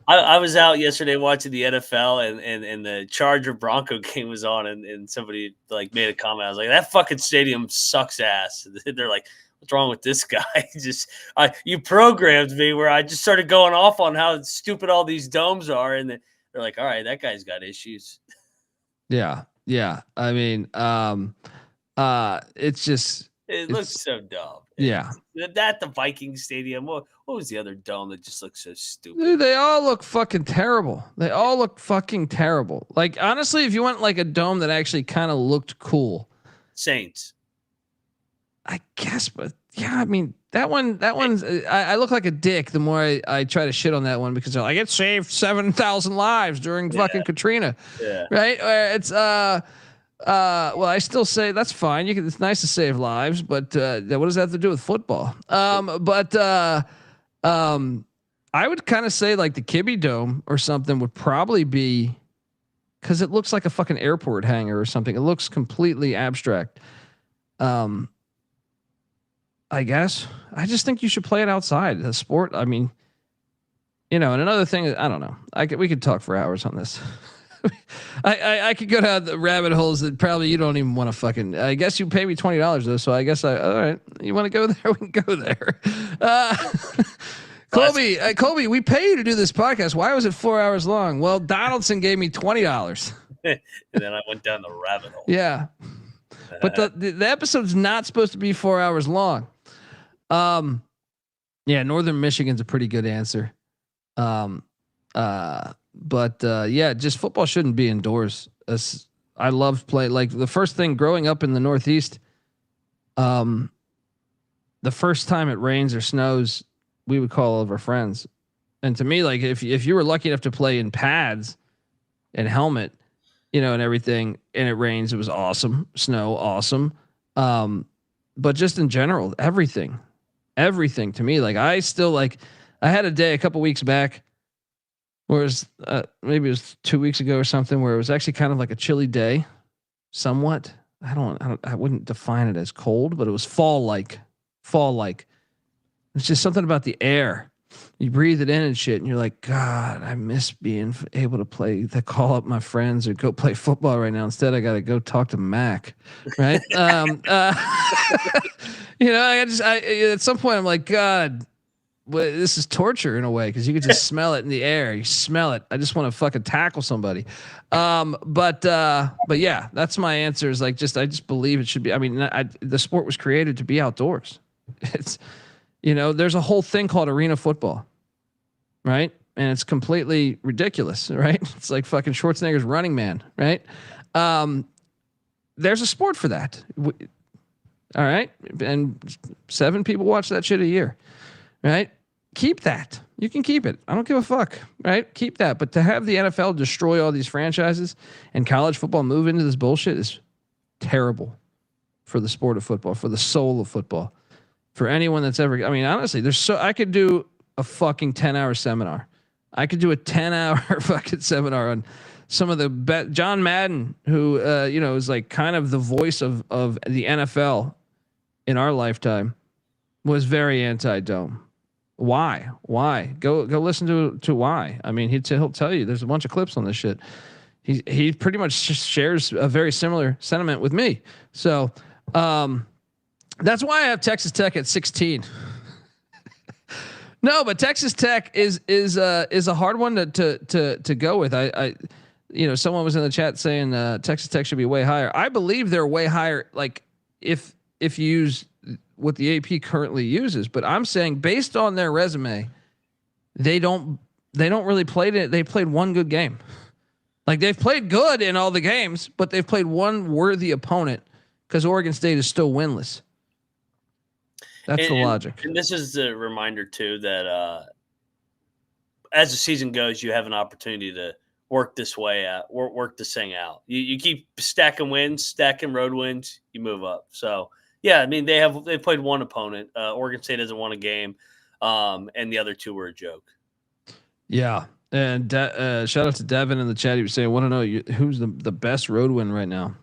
I was out yesterday watching the NFL and the Charger Bronco game was on and somebody like made a comment. I was like, that fucking stadium sucks ass. They're like, what's wrong with this guy? You programmed me where I just started going off on how stupid all these domes are. And they're like, all right, that guy's got issues. Yeah. Yeah. I mean, it looks so dumb. Yeah. That the Viking Stadium. What was the other dome that just looks so stupid? Dude, they all look fucking terrible. Like honestly, if you want like a dome that actually kind of looked cool. Saints. I guess, but Yeah, I mean that one's. I look like a dick the more I try to shit on that one because they're like it saved 7,000 lives during fucking Katrina, right? It's well, I still say that's fine. It's nice to save lives, but what does that have to do with football? I would kind of say like the Kibbe Dome or something would probably be because it looks like a fucking airport hangar or something. It looks completely abstract. I guess I just think you should play it outside. The sport. I mean, and another thing, I don't know. We could talk for hours on this. I could go down the rabbit holes that probably you don't even want to fucking. I guess you pay me $20 though, so I guess all right. You want to go there? We can go there. Colby, we pay you to do this podcast. Why was it 4 hours long? Well, Donaldson gave me $20. And then I went down the rabbit hole. Yeah. But the episode's not supposed to be 4 hours long. Yeah, Northern Michigan's a pretty good answer. But just football shouldn't be indoors. I love play like the first thing growing up in the Northeast. The first time it rains or snows, we would call all of our friends. And to me, like if you were lucky enough to play in pads and helmet, and everything, and it rains, it was awesome. Snow, awesome. But just in general, everything to me, like I still like, I had a day a couple weeks back where it was, maybe it was 2 weeks ago or something where it was actually kind of like a chilly day somewhat. I wouldn't define it as cold, but it was fall-like. It's just something about the air. You breathe it in and shit, and you're like, God, I miss being able to call up my friends or go play football right now. Instead, I got to go talk to Mac, right? At some point, I'm like, God, this is torture in a way because you could just smell it in the air. You smell it. I just want to fucking tackle somebody. But yeah, that's my answer. Is like I just believe it should be. I mean, the sport was created to be outdoors. It's. There's a whole thing called arena football, right? And it's completely ridiculous, right? It's like fucking Schwarzenegger's Running Man, right? There's a sport for that. All right. And 7 people watch that shit a year, right? Keep that. You can keep it. I don't give a fuck, right? Keep that. But to have the NFL destroy all these franchises and college football move into this bullshit is terrible for the sport of football, for the soul of football. For anyone that's ever, I mean, honestly, I could do a fucking 10-hour seminar. I could do a 10-hour fucking seminar on some of the John Madden, who, is like kind of the voice of the NFL in our lifetime, was very anti-dome. Why? Go listen to why. I mean, he'll tell you there's a bunch of clips on this shit. He pretty much shares a very similar sentiment with me. So, that's why I have Texas Tech at 16. No, but Texas Tech is a hard one to go with. Someone was in the chat saying Texas Tech should be way higher. I believe they're way higher. Like if you use what the AP currently uses, but I'm saying based on their resume, they don't really played it. They played one good game. Like they've played good in all the games, but they've played one worthy opponent because Oregon State is still winless. That's the logic. And this is the reminder too that as the season goes, you have an opportunity to work this way out, work this thing out. You keep stacking wins, stacking road wins, you move up. So yeah, I mean they played one opponent. Oregon State hasn't won a game, and the other 2 were a joke. Yeah, and shout out to Devin in the chat. He was saying, "I want to know who's the best road win right now."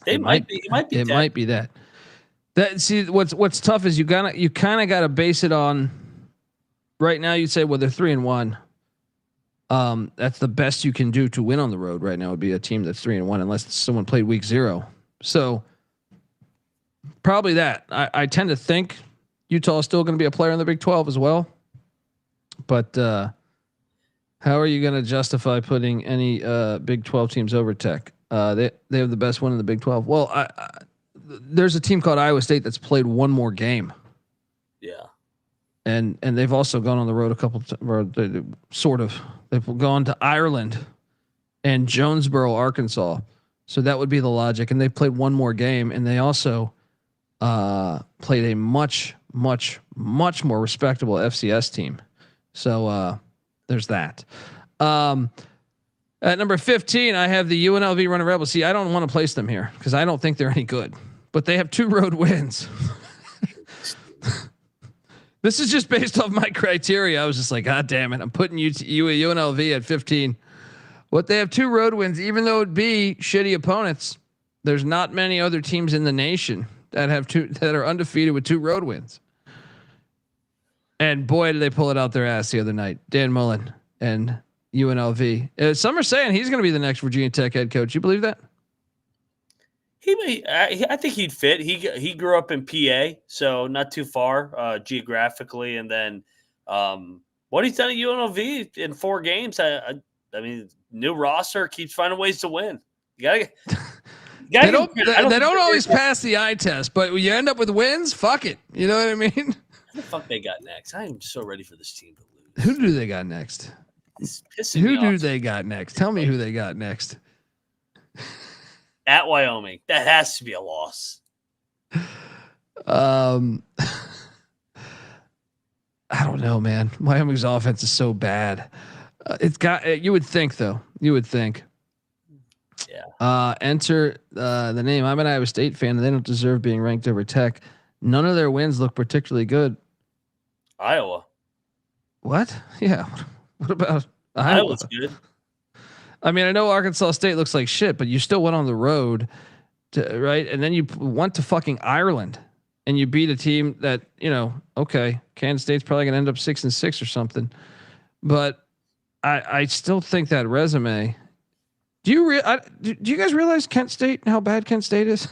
It might be. It might be that. What's tough is you kind of got to base it on right now. You'd say, well, they're 3-1. That's the best you can do to win on the road right now would be a team that's 3-1, unless someone played week 0. So probably that. I tend to think Utah is still going to be a player in the Big 12 as well. But how are you going to justify putting any Big 12 teams over Tech? They have the best one in the Big 12. Well, there's a team called Iowa State that's played one more game. Yeah. And they've also gone on the road a couple they've gone to Ireland and Jonesboro, Arkansas. So that would be the logic. And they've played one more game, and they also played a much much more respectable FCS team. So there's that. At number 15, I have the UNLV Running Rebels. See, I don't want to place them here because I don't think they're any good, but they have 2 road wins. This is just based off my criteria. I was just like, God damn it. I'm putting UNLV at 15. What they have 2 road wins, even though it'd be shitty opponents. There's not many other teams in the nation that have that are undefeated with 2 road wins. And boy, did they pull it out their ass the other night. Dan Mullen and UNLV. Some are saying he's going to be the next Virginia Tech head coach. You believe that? He may. I think he'd fit. He grew up in PA, so not too far geographically. And then what he's done at UNLV in 4 games. I mean, new roster, keeps finding ways to win. You gotta. They don't always pass the eye test, but when you end up with wins, fuck it. You know what I mean? Who the fuck they got next? I am so ready for this team to lose. Who do they got next? Who do they got next? Tell me who they got next. At Wyoming. That has to be a loss. I don't know, man. Wyoming's offense is so bad. It's got, you would think though, Yeah. Enter the name. I'm an Iowa State fan and they don't deserve being ranked over Tech. None of their wins look particularly good. Iowa. What? Yeah. What about Iowa's good. I mean, I know Arkansas State looks like shit, but you still went on the road right? And then you went to fucking Ireland and you beat a team that, okay, Kansas State's probably going to end up 6-6 or something. But I still think that resume. Do you guys realize Kent State and how bad Kent State is?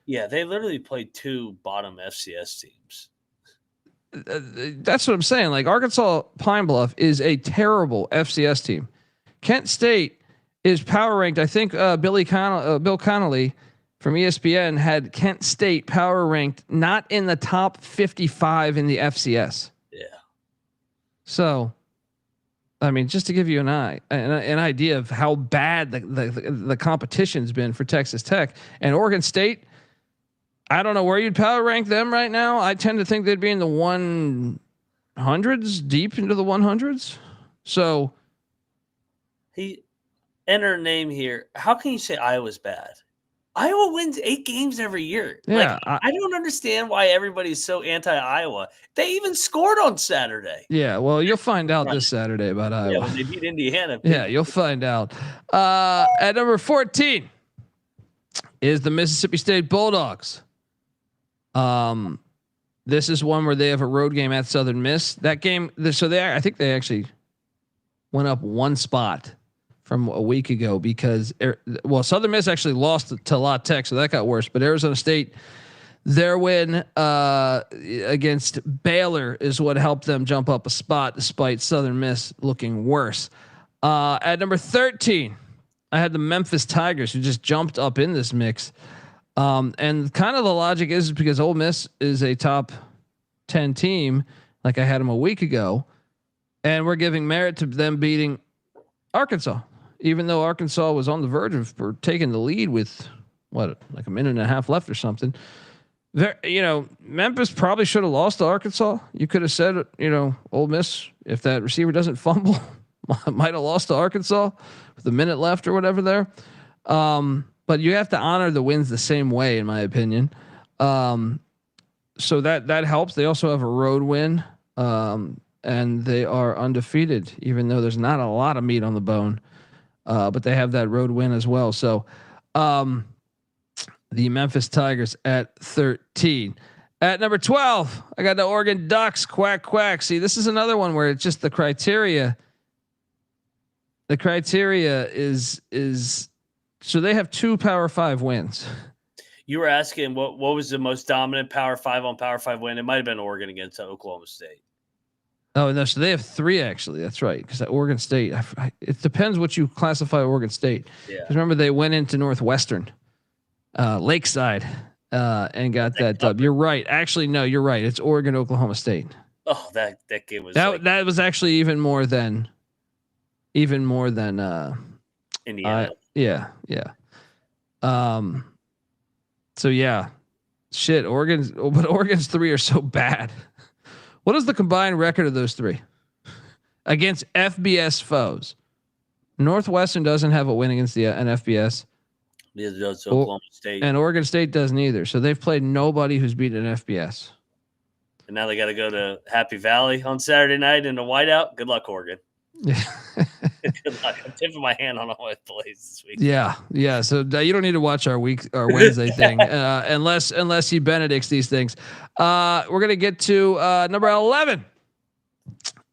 Yeah, they literally played 2 bottom FCS teams. That's what I'm saying. Like Arkansas Pine Bluff is a terrible FCS team. Kent State is power ranked. I think Bill Connolly from ESPN had Kent State power ranked not in the top 55 in the FCS. Yeah. So, I mean, just to give you an idea of how bad the competition's been for Texas Tech and Oregon State. I don't know where you'd power rank them right now. I tend to think they'd be in the 100s, deep into the 100s. So he enter a name here. How can you say Iowa's bad? Iowa wins 8 games every year. Yeah, I don't understand why everybody's so anti-Iowa. They even scored on Saturday. Yeah, well, you'll find out this Saturday about Iowa. Yeah, when they beat Indiana. Yeah, you'll find out. At number 14 is the Mississippi State Bulldogs. This is one where they have a road game at Southern Miss. That game, I think they actually went up 1 spot from a week ago because Southern Miss actually lost to La Tech, so that got worse. But Arizona State, their win against Baylor is what helped them jump up a spot, despite Southern Miss looking worse. At number 13, I had the Memphis Tigers, who just jumped up in this mix. And kind of the logic is because Ole Miss is a top 10 team, like I had them a week ago, and we're giving merit to them beating Arkansas, even though Arkansas was on the verge of taking the lead with like a minute and a half left or something. Memphis probably should have lost to Arkansas. You could have said, Ole Miss, if that receiver doesn't fumble, might have lost to Arkansas with a minute left or whatever there. But you have to honor the wins the same way, in my opinion. So that helps. They also have a road win, and they are undefeated, even though there's not a lot of meat on the bone. But they have that road win as well. So the Memphis Tigers at 13. At number 12, I got the Oregon Ducks. Quack, quack. See, this is another one where it's just the criteria. The criteria is so they have 2 Power 5 wins. You were asking what was the most dominant Power 5 on Power 5 win? It might have been Oregon against Oklahoma State. Oh no, so they have 3 actually. That's right, because Oregon State. It depends what you classify Oregon State. Yeah. Remember they went into Northwestern, Lakeside, and got that dub. You're right. Actually, no, you're right. It's Oregon, Oklahoma State. Oh, that game was that was actually even more than Indiana. Yeah. So yeah. Shit, Oregon's 3 are so bad. What is the combined record of those 3 against FBS foes? Northwestern doesn't have a win against an FBS. Neither does Oklahoma State, and Oregon State doesn't either. So they've played nobody who's beaten an FBS. And now they got to go to Happy Valley on Saturday night in a whiteout. Good luck, Oregon. Good luck. I'm tipping my hand on all my plays this week. Yeah. So you don't need to watch our Wednesday thing unless he Benedicts these things. We're gonna get to number 11.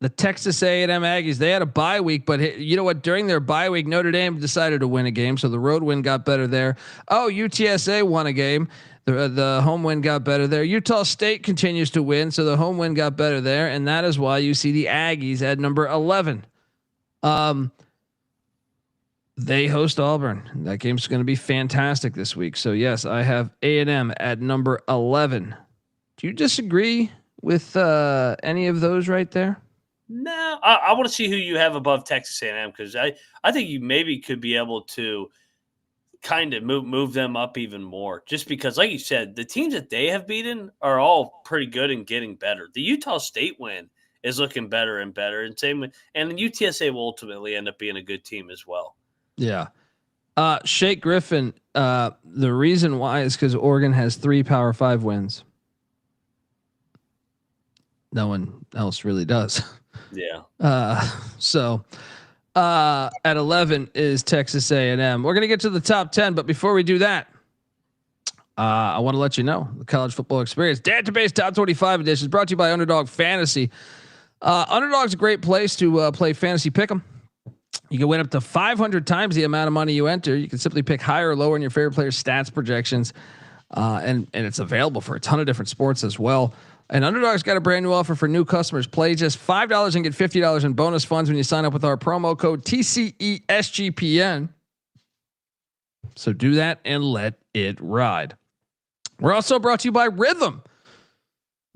The Texas A&M Aggies. They had a bye week, but you know what? During their bye week, Notre Dame decided to win a game, so the road win got better there. Oh, UTSA won a game. The home win got better there. Utah State continues to win, so the home win got better there, and that is why you see the Aggies at number 11. They host Auburn. That game's going to be fantastic this week. So yes, I have A&M at number 11. Do you disagree with any of those right there? No, I want to see who you have above Texas A&M, because I think you maybe could be able to kind of move them up even more, just because, like you said, the teams that they have beaten are all pretty good and getting better. The Utah State win is looking better and better, and and UTSA will ultimately end up being a good team as well. Yeah. Shake Griffin. The reason why is because Oregon has 3 Power 5 wins. No one else really does. Yeah. So at 11 is Texas A&M. We're going to get to the top 10, but before we do that, I want to let you know the college football experience Dantabase top 25 edition is brought to you by Underdog Fantasy. Underdog's a great place to play fantasy pick'em. You can win up to 500 times the amount of money you enter. You can simply pick higher or lower in your favorite player's stats projections. And it's available for a ton of different sports as well. And Underdog's got a brand new offer for new customers. Play just $5 and get $50 in bonus funds when you sign up with our promo code TCESGPN. So do that and let it ride. We're also brought to you by Rhythm.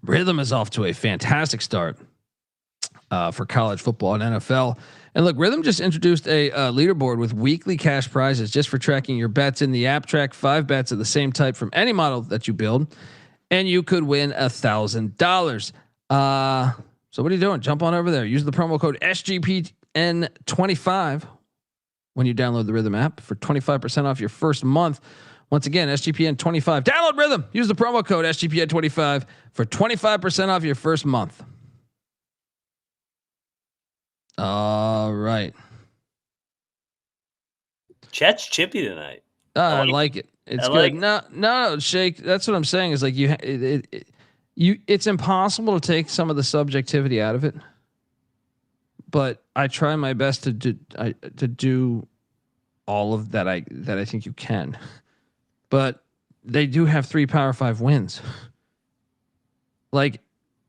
Rhythm is off to a fantastic start for college football and NFL. And look, Rhythm just introduced a leaderboard with weekly cash prizes just for tracking your bets in the app. Track 5 bets of the same type from any model that you build, and you could win $1,000. So what are you doing? Jump on over there. Use the promo code SGPN25 when you download the Rhythm app for 25% off your first month. Once again, SGPN25. Download Rhythm. Use the promo code SGPN25 for 25% off your first month. All right. Chet's chippy tonight. I like it. It's good. No, Shake. That's what I'm saying is like it's impossible to take some of the subjectivity out of it, but I try my best to do all of that. I think you can, but they do have 3 Power 5 wins. Like,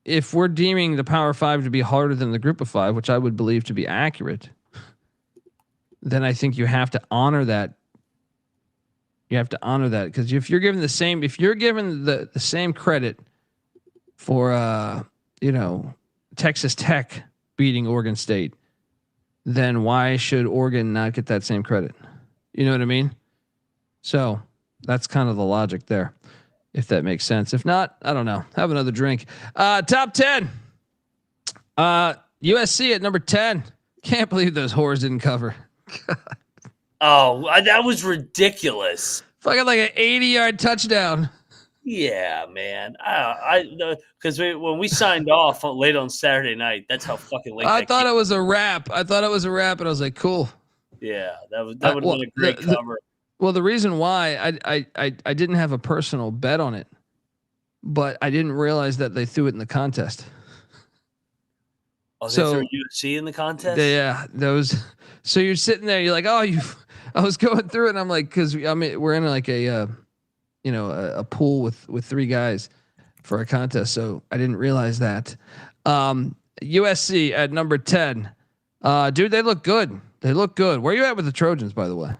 if we're deeming the Power 5 to be harder than the Group of 5, which I would believe to be accurate, then I think you have to honor that. You have to honor that, because if you're given the same credit for Texas Tech beating Oregon State, then why should Oregon not get that same credit? You know what I mean? So that's kind of the logic there, if that makes sense. If not, I don't know. Have another drink. Top 10. USC at number 10. Can't believe those whores didn't cover. Oh, that was ridiculous. Fucking like an 80-yard touchdown. Yeah, man. Because when we signed off late on Saturday night, that's how fucking late. I thought it was a wrap. And I was like, cool. Yeah, that would have been a great cover. Well, the reason why I didn't have a personal bet on it, but I didn't realize that they threw it in the contest. Oh, they threw USC in the contest? Yeah, those. So you're sitting there, you're like, I was going through it, and I'm like, because we're in like a pool with 3 guys for a contest, so I didn't realize that. USC at number 10, dude, they look good. They look good. Where are you at with the Trojans, by the way?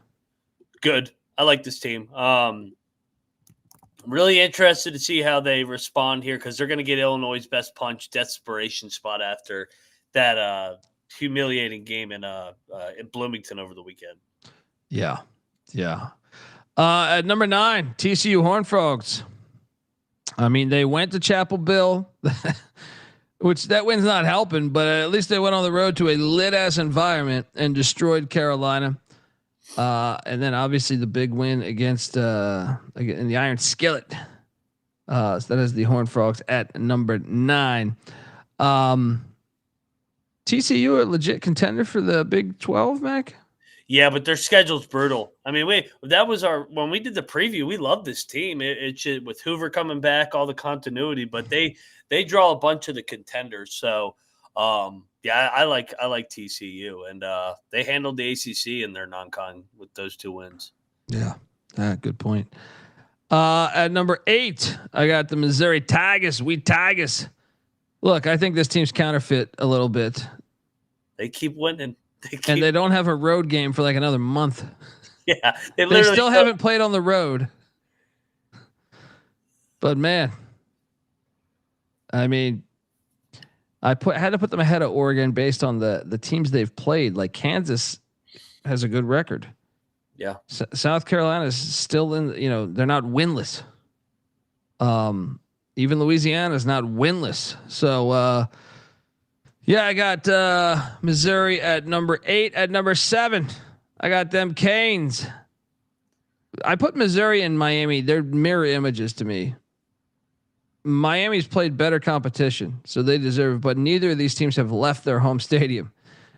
Good. I like this team. I'm really interested to see how they respond here, because they're going to get Illinois' best punch desperation spot after that humiliating game in Bloomington over the weekend. Yeah. At number 9, TCU Horned Frogs. I mean, they went to Chapel Bill, which that win's not helping, but at least they went on the road to a lit ass environment and destroyed Carolina. And then obviously the big win against in the Iron Skillet. So that is the Horned Frogs at number 9. TCU a legit contender for the Big 12, Mac? Yeah, but their schedule's brutal. I mean, when we did the preview, we loved this team. It should, with Hoover coming back, all the continuity, but they draw a bunch of the contenders. So, yeah, I like TCU, and they handled the ACC in their non-con with those 2 wins. Yeah, good point. At number 8, I got the Missouri Tigers. We Tigers. Look, I think this team's counterfeit a little bit. They keep winning. And they don't have a road game for like another month. Yeah, they still haven't played on the road. But man, I mean, had to put them ahead of Oregon based on the teams they've played. Like Kansas has a good record. Yeah, South Carolina is still in. They're not winless. Even Louisiana is not winless. So. Yeah, I got Missouri at number 8. At number 7, I got them Canes. I put Missouri and Miami. They're mirror images to me. Miami's played better competition, so they deserve. But neither of these teams have left their home stadium,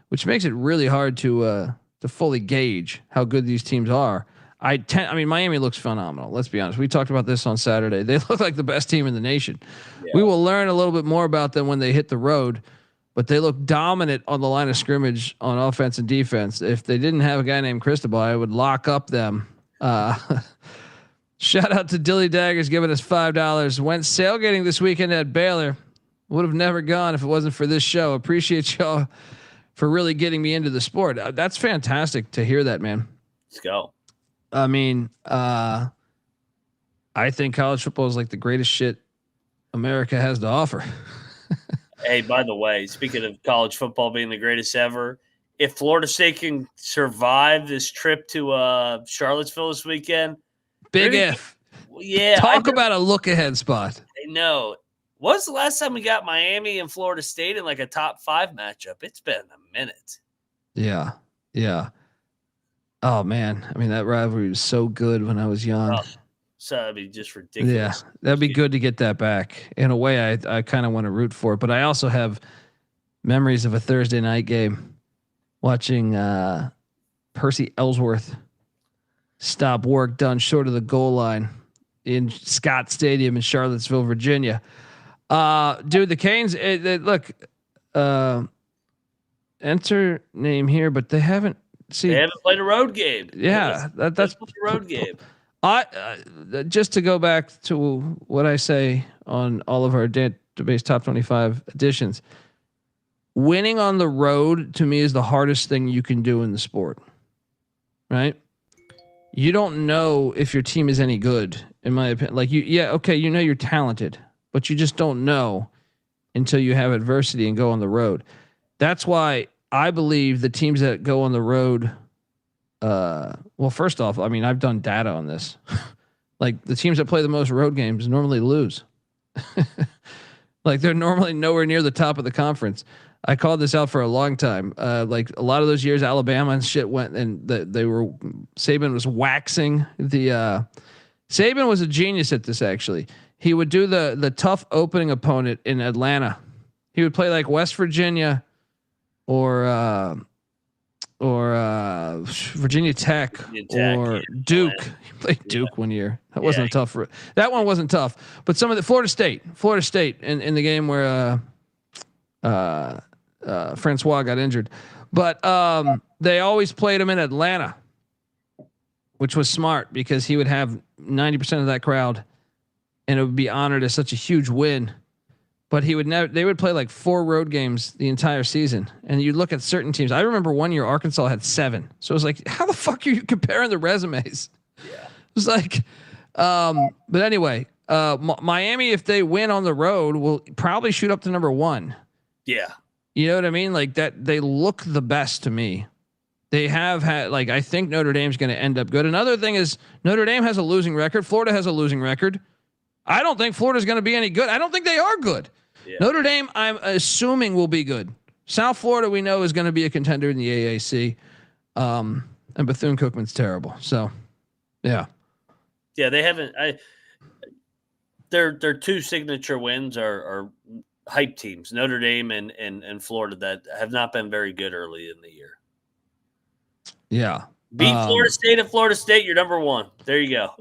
which makes it really hard to fully gauge how good these teams are. I mean, Miami looks phenomenal. Let's be honest. We talked about this on Saturday. They look like the best team in the nation. Yeah. We will learn a little bit more about them when they hit the road. But they look dominant on the line of scrimmage on offense and defense. If they didn't have a guy named Cristobal, I would lock up them. Shout out to Dilly Daggers giving us $5. Went sailgating this weekend at Baylor. Would have never gone if it wasn't for this show. Appreciate y'all for really getting me into the sport. That's fantastic to hear that, man. Let's go. I mean, I think college football is like the greatest shit America has to offer. Hey, by the way, speaking of college football being the greatest ever, if Florida State can survive this trip to Charlottesville this weekend, big if. Yeah. Talk about a look ahead spot. I know. When's the last time we got Miami and Florida State in like a top 5 matchup? It's been a minute. Yeah. Yeah. Oh man. I mean, that rivalry was so good when I was young. Oh. So I mean, just ridiculous. Yeah, that'd be good to get that back. In a way, I kind of want to root for it, but I also have memories of a Thursday night game watching Percy Ellsworth stop work done short of the goal line in Scott Stadium in Charlottesville, Virginia. Dude, the Canes. Look, enter name here, but they haven't. They haven't played a road game. Yeah, that's a road game. Just to go back to what I say on all of our Dantabase top 25 editions, winning on the road to me is the hardest thing you can do in the sport, right? You don't know if your team is any good, in my opinion. Like you're talented, but you just don't know until you have adversity and go on the road. That's why I believe the teams that go on the road. Well, first off, I mean, I've done data on this. Like the teams that play the most road games normally lose. Like they're normally nowhere near the top of the conference. I called this out for a long time. Like a lot of those years, Alabama and shit went and Saban was waxing the, Saban was a genius at this. Actually, he would do the tough opening opponent in Atlanta. He would play like West Virginia or Virginia Tech or Duke. He played Duke one year. That wasn't tough. That one wasn't tough. But some of the Florida State in the game where Francois got injured. But they always played him in Atlanta, which was smart because he would have 90% of that crowd, and it would be honored as such a huge win. But he would never. They would play like 4 road games the entire season, and you look at certain teams. I remember one year Arkansas had 7, so it was like, how the fuck are you comparing the resumes? Yeah, it was like, but anyway, Miami, if they win on the road, will probably shoot up to number 1. Yeah, you know what I mean. Like that, they look the best to me. They have had like I think Notre Dame's going to end up good. Another thing is Notre Dame has a losing record. Florida has a losing record. I don't think Florida's going to be any good. I don't think they are good. Yeah. Notre Dame, I'm assuming, will be good. South Florida, we know, is going to be a contender in the AAC. And Bethune-Cookman's terrible. So, yeah. Yeah, they haven't. Their two signature wins are hype teams, Notre Dame and Florida, that have not been very good early in the year. Yeah. Beat Florida State at Florida State, you're number one. There you go.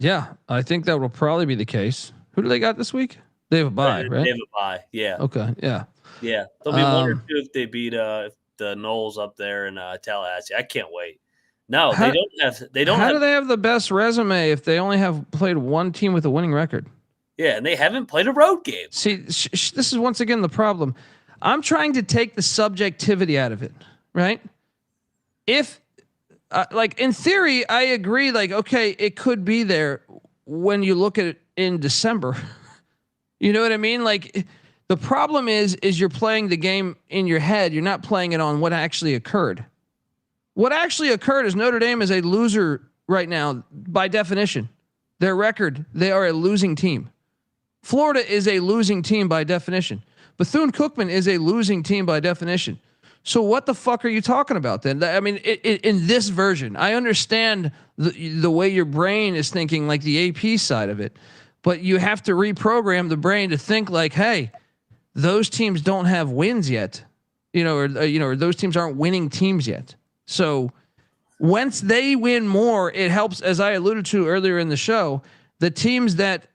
Yeah, I think that will probably be the case. Who do they got this week? They have a bye, right? They have a bye. Yeah. Okay. Yeah. Yeah. They'll be 1 or 2 if they beat the Knowles up there in Tallahassee. I can't wait. No, they don't have. They don't. How do they have the best resume if they only have played one team with a winning record? Yeah, and they haven't played a road game. See, this is once again the problem. I'm trying to take the subjectivity out of it, right? If like in theory, I agree. Like, okay, it could be there when you look at it in December. You know what I mean? Like, the problem is you're playing the game in your head. You're not playing it on what actually occurred. What actually occurred is Notre Dame is a loser right now by definition. Their record, they are a losing team. Florida is a losing team by definition. Bethune-Cookman is a losing team by definition. So what the fuck are you talking about then? I mean, in this version, I understand the way your brain is thinking, like the AP side of it, but you have to reprogram the brain to think like, hey, those teams don't have wins yet, or those teams aren't winning teams yet. So once they win more, it helps, as I alluded to earlier in the show, the teams that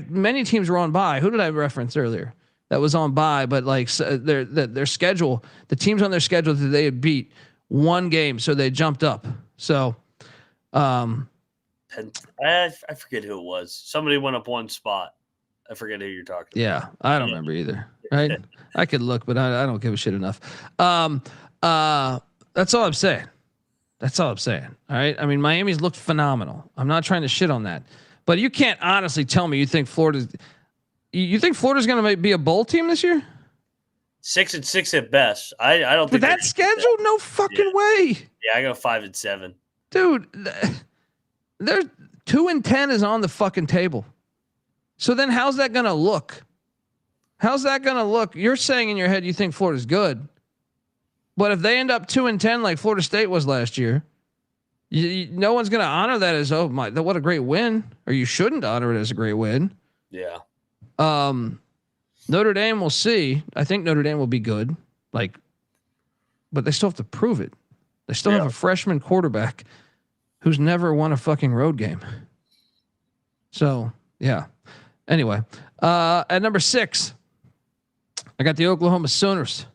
many teams were on bye. Who did I reference earlier? That was on bye, but like their schedule, the teams on their schedule that they had beat one game, so they jumped up. So, I forget who it was. Somebody went up one spot. I forget who you're talking yeah, about. I don't remember either. Right? I could look, but I don't give a shit enough. That's all I'm saying. That's all I'm saying. All right. I mean, Miami's looked phenomenal. I'm not trying to shit on that, but you can't honestly tell me you think Florida's going to be a bowl team this year? 6-6 at best. I don't think with that schedule. No fucking way. Yeah, I go 5-7. Dude, they're 2-10 is on the fucking table. So then how's that going to look? How's that going to look? You're saying in your head you think Florida's good. But if they end up 2-10 like Florida State was last year, no one's going to honor that as, oh my, what a great win. Or you shouldn't honor it as a great win. Yeah. Notre Dame, we'll see. I think Notre Dame will be good. Like, but they still have to prove it. They still have a freshman quarterback who's never won a fucking road game. So yeah. Anyway, at number 6, I got the Oklahoma Sooners.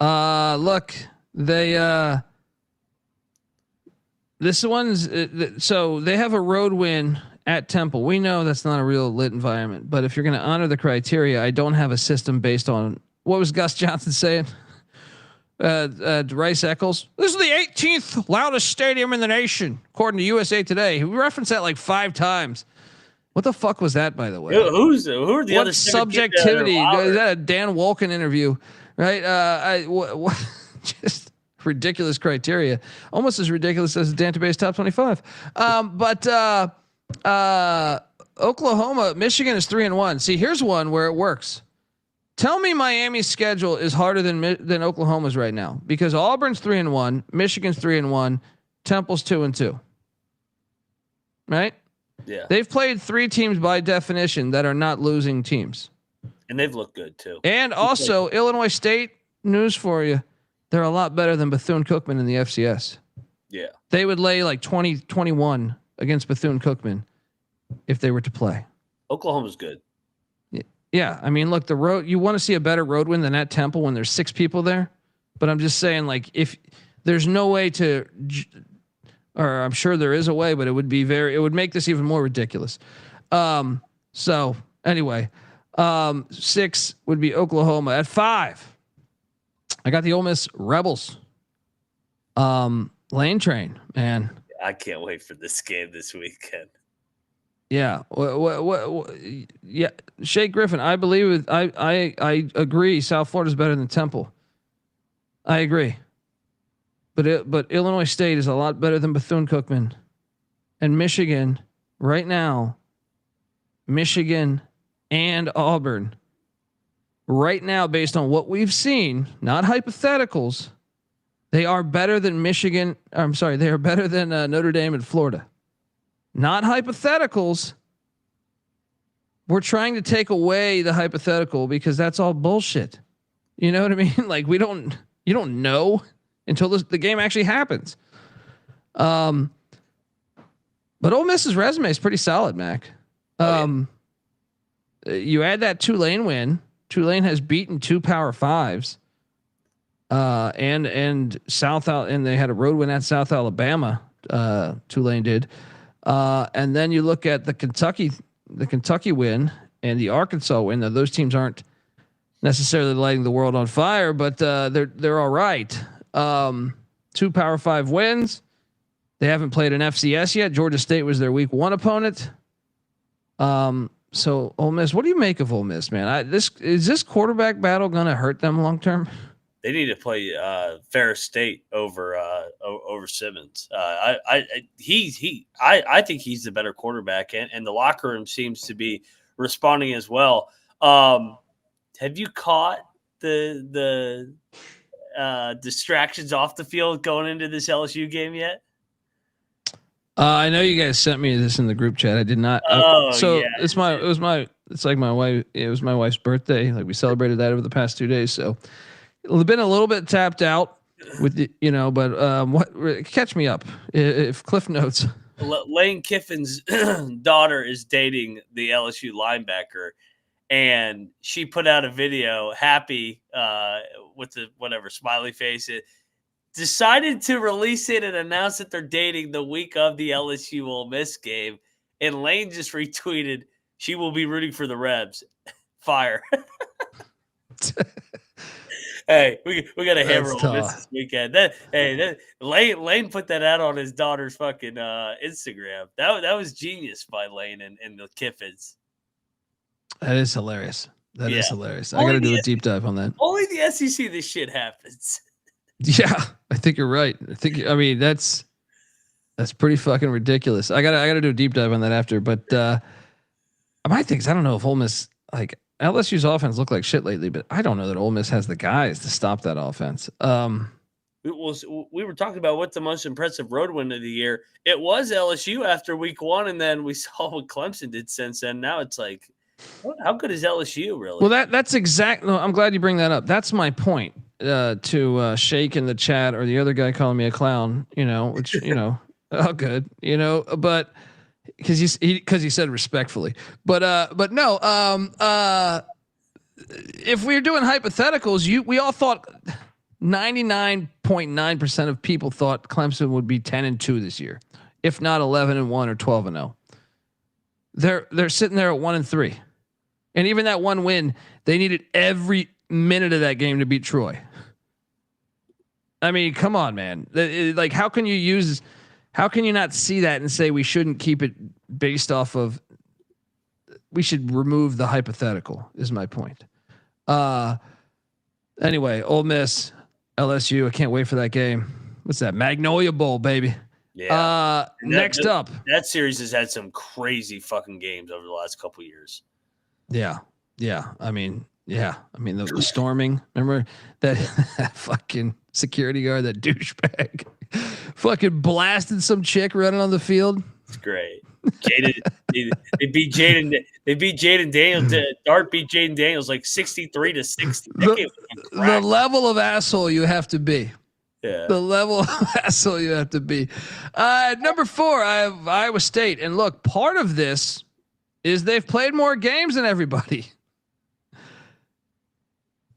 Look, they this one's so they have a road win at Temple. We know that's not a real lit environment, but if you're going to honor the criteria, I don't have a system based on what was Gus Johnson saying. Rice Eccles. This is the 18th loudest stadium in the nation, according to USA Today. We referenced that like 5 times. What the fuck was that, by the way? Who are the what other subjectivity? Is that a Dan Wolken interview? Right? Just ridiculous criteria. Almost as ridiculous as the Dantabase top 25. But Oklahoma, Michigan is 3-1. See, here's one where it works. Tell me Miami's schedule is harder than Oklahoma's right now, because Auburn's 3-1, Michigan's 3-1, Temple's 2-2. Right? Yeah. They've played 3 teams by definition that are not losing teams. And they've looked good too. And also Illinois State, news for you. They're a lot better than Bethune-Cookman in the FCS. Yeah. They would lay like 20-21 against Bethune-Cookman if they were to play. Oklahoma's good. Yeah. I mean, look, the road, you want to see a better road win than at Temple when there's 6 people there. But I'm just saying, like, if there's no way to, or I'm sure there is a way, but it would make this even more ridiculous. So anyway, 6 would be Oklahoma. At 5, I got the Ole Miss Rebels. Lane Train, man. I can't wait for this game this weekend. Yeah. Yeah. Shake Griffin. I believe it. I agree. South Florida's better than Temple. I agree. But Illinois State is a lot better than Bethune-Cookman, and Michigan right now Michigan, and Auburn right now, based on what we've seen, not hypotheticals, they are better than Michigan. I'm sorry, they are better than Notre Dame and Florida. Not hypotheticals. We're trying to take away the hypothetical because that's all bullshit. You know what I mean? Like you don't know until the game actually happens. But Ole Miss's resume is pretty solid, Mac. You add that Tulane win. Tulane has beaten 2 Power Fives, and South and they had a road win at South Alabama. Tulane did, and then you look at the Kentucky win and the Arkansas win. Now those teams aren't necessarily lighting the world on fire, but they're all right. 2 Power 5 wins. They haven't played an FCS yet. Georgia State was their week 1 opponent. So Ole Miss, what do you make of Ole Miss, man? Is this quarterback battle going to hurt them long term? They need to play Ferris State over Simmons. I think he's the better quarterback, and the locker room seems to be responding as well. Have you caught the distractions off the field going into this LSU game yet? I know you guys sent me this in the group chat. I did not. It's like my wife. It was my wife's birthday. Like we celebrated that over the past 2 days. So it's been a little bit tapped out with but catch me up if Cliff Notes. Lane Kiffin's daughter is dating the LSU linebacker, and she put out a video happy with the whatever smiley face. Decided to release it and announce that they're dating the week of the LSU Ole Miss game. And Lane just retweeted, she will be rooting for the Rebs. Fire. Hey, we got a hammer Ole Miss this weekend. Lane put that out on his daughter's fucking Instagram. That was genius by Lane and the Kiffins. That is hilarious. That is hilarious. I got to do a deep dive on that. Only the SEC this shit happens. Yeah, I think you're right. I mean that's pretty fucking ridiculous. I gotta do a deep dive on that after. But my thing is, I don't know if Ole Miss, like LSU's offense looked like shit lately, but I don't know that Ole Miss has the guys to stop that offense. We were talking about what's the most impressive road win of the year. It was LSU after week 1, and then we saw what Clemson did since then. Now it's like, how good is LSU really? Well, that's exactly. I'm glad you bring that up. That's my point. To Shake in the chat or the other guy calling me a clown, which oh good, but because he said respectfully, but no, if we're doing hypotheticals, we all thought 99.9% of people thought Clemson would be 10-2 this year, if not 11-1 or 12-0. They're sitting there at 1-3, and even that one win, they needed every minute of that game to beat Troy. I mean, come on, man. Like, how can you not see that and say we shouldn't keep it based off of, we should remove the hypothetical is my point. Anyway, Ole Miss, LSU. I can't wait for that game. What's that? Magnolia Bowl, baby. Yeah. Next up, that series has had some crazy fucking games over the last couple of years. Yeah. I mean, the storming. Remember that fucking security guard, that douchebag, fucking blasted some chick running on the field. It's great. They beat Jaden Daniels. Dart beat Jaden Daniels like 63-60. The level of asshole you have to be. Yeah. The level of asshole you have to be. Number 4, I have Iowa State, and look, part of this is they've played more games than everybody.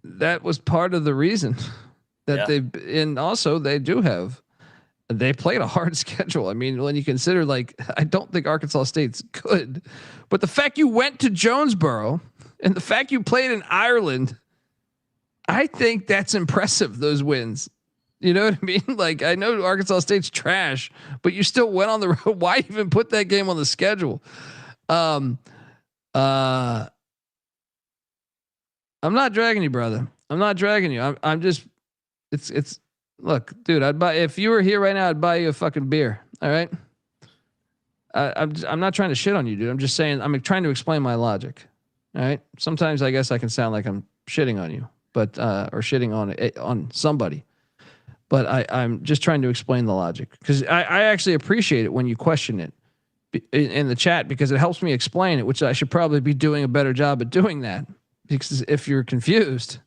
That was part of the reason that and also they played a hard schedule. I mean, when you consider, like, I don't think Arkansas State's good, but the fact you went to Jonesboro and the fact you played in Ireland, I think that's impressive. Those wins, you know what I mean? Like, I know Arkansas State's trash, but you still went on the road. Why even put that game on the schedule? I'm not dragging you, brother. I'm not dragging you. I'm just, it's, look, dude, if you were here right now, I'd buy you a fucking beer. All right. I'm not trying to shit on you, dude. I'm just saying I'm trying to explain my logic. All right. Sometimes I guess I can sound like I'm shitting on you, but or shitting on somebody. But I'm just trying to explain the logic because I actually appreciate it when you question it in the chat because it helps me explain it, which I should probably be doing a better job at doing that. Because if you're confused,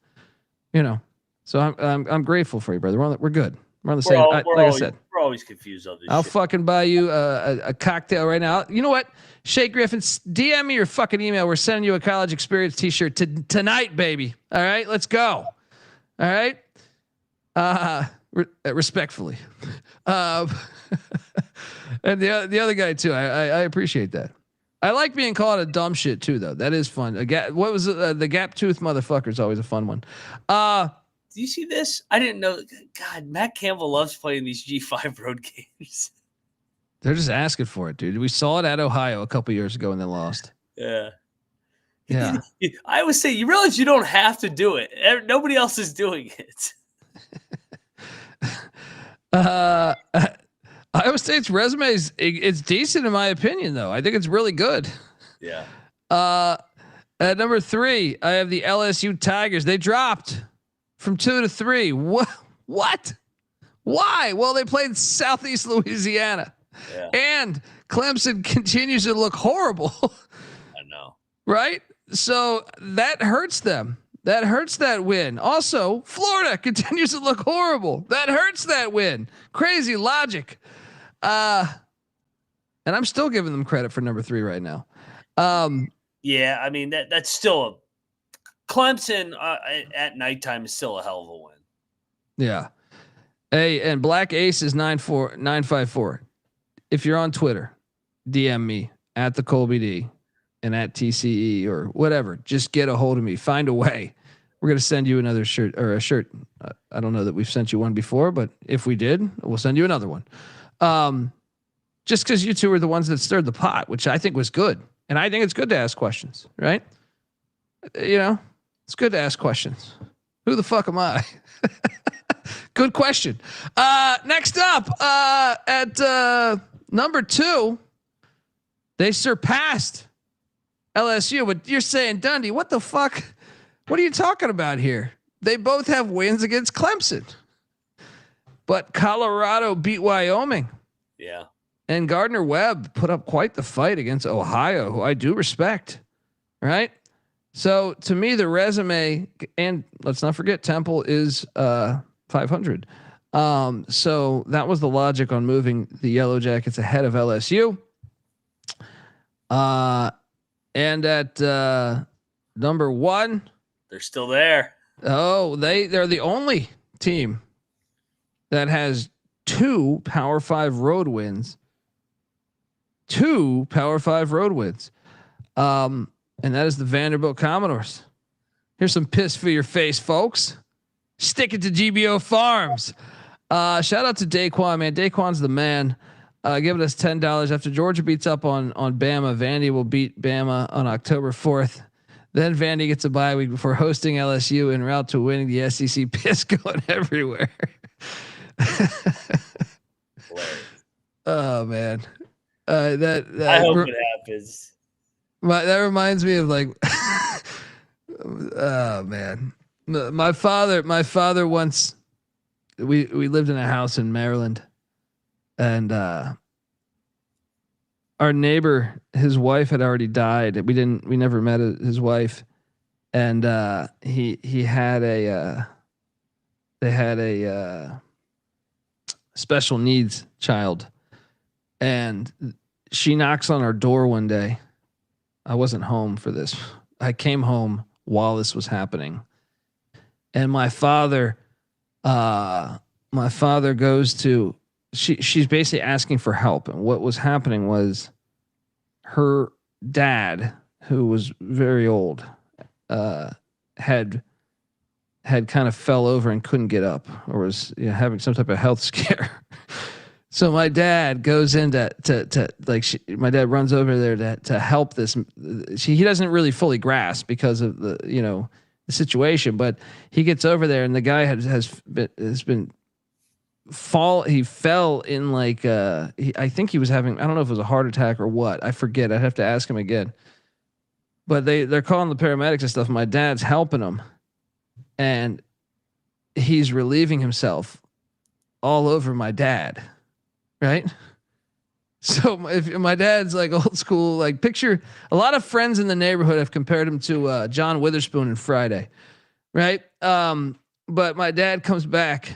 so I'm grateful for you, brother. We're good. We're on the same. Like I said, we're always confused on this. I'll fucking buy you a cocktail right now. You know what? Shay Griffin, DM me your fucking email. We're sending you a college experience t-shirt tonight, baby. All right, let's go. All right. Respectfully. And the other guy too. I appreciate that. I like being called a dumb shit too, though. That is fun. What was the gap tooth motherfucker is always a fun one. Do you see this? I didn't know. God, Matt Campbell loves playing these G5 road games. They're just asking for it, dude. We saw it at Ohio a couple years ago and they lost. Yeah. Yeah. I always say, you realize you don't have to do it. Nobody else is doing it. Iowa State's resume it's decent in my opinion, though. I think it's really good. Yeah. At number 3, I have the LSU Tigers. They dropped from 2 to 3. What? Why? Well, they played Southeast Louisiana, and Clemson continues to look horrible. I know, right? So that hurts them. That hurts that win. Also, Florida continues to look horrible. That hurts that win. Crazy logic. And I'm still giving them credit for number 3 right now. Yeah, I mean that's still Clemson at nighttime is still a hell of a win. Yeah. Hey, and Black Ace is 954. If you're on Twitter, DM me at the Colby D and at TCE or whatever. Just get a hold of me. Find a way. We're gonna send you another shirt or a shirt. I don't know that we've sent you one before, but if we did, we'll send you another one. Just because you two are the ones that stirred the pot, which I think was good. And I think it's good to ask questions, right? It's good to ask questions. Who the fuck am I? Good question. Next up, at number 2, they surpassed LSU. But you're saying, Dundee, what the fuck? What are you talking about here? They both have wins against Clemson. But Colorado beat Wyoming. Yeah. And Gardner Webb put up quite the fight against Ohio, who I do respect. Right? So to me, the resume, and let's not forget Temple is 500. So that was the logic on moving the Yellow Jackets ahead of LSU. And at number 1, they're still there. Oh, they're the only team that has 2 Power 5 road wins. 2 Power 5 road wins. And that is the Vanderbilt Commodores. Here's some piss for your face, folks. Stick it to GBO Farms. Shout out to Daquan, man. Daquan's the man. Giving us $10 after Georgia beats up on Bama. Vandy will beat Bama on October 4th. Then Vandy gets a bye week before hosting LSU en route to winning the SEC. Piss going everywhere. Oh man, that I hope it happens. That reminds me of like, oh man, my father once we lived in a house in Maryland, and our neighbor, his wife had already died. We never met his wife, and he had they had a special needs child, and she knocks on our door one day. I wasn't home for this. I came home while this was happening, and my father goes to. She's basically asking for help. And what was happening was her dad, who was very old, had kind of fell over and couldn't get up, or was having some type of health scare. So my dad goes in my dad runs over there to help this. He doesn't really fully grasp because of the situation, but he gets over there, and the guy has been he fell in like I think he was having, I don't know if it was a heart attack or what, I forget, I'd have to ask him again, but they're calling the paramedics and stuff. My dad's helping him and he's relieving himself all over my dad, right? So if my dad's like old school, like picture, a lot of friends in the neighborhood have compared him to John Witherspoon in Friday, right? But my dad comes back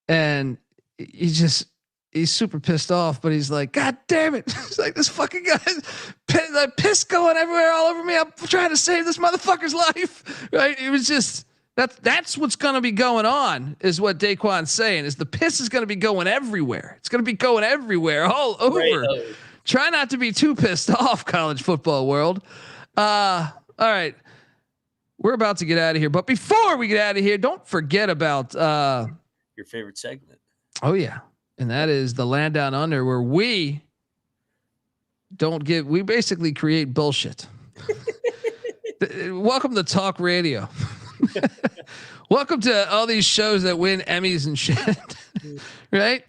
and he's super pissed off, but he's like, God damn it. He's like, this fucking guy, piss going everywhere all over me. I'm trying to save this motherfucker's life. Right. It was just, that's what's going to be going on is what Daquan's saying is the piss is going to be going everywhere. It's going to be going everywhere all over. Right. Try not to be too pissed off, college football world. All right. We're about to get out of here, but before we get out of here, don't forget about your favorite segment. Oh yeah. And that is the Land Down Under, where we basically create bullshit. Welcome to talk radio. Welcome to all these shows that win Emmys and shit. Right?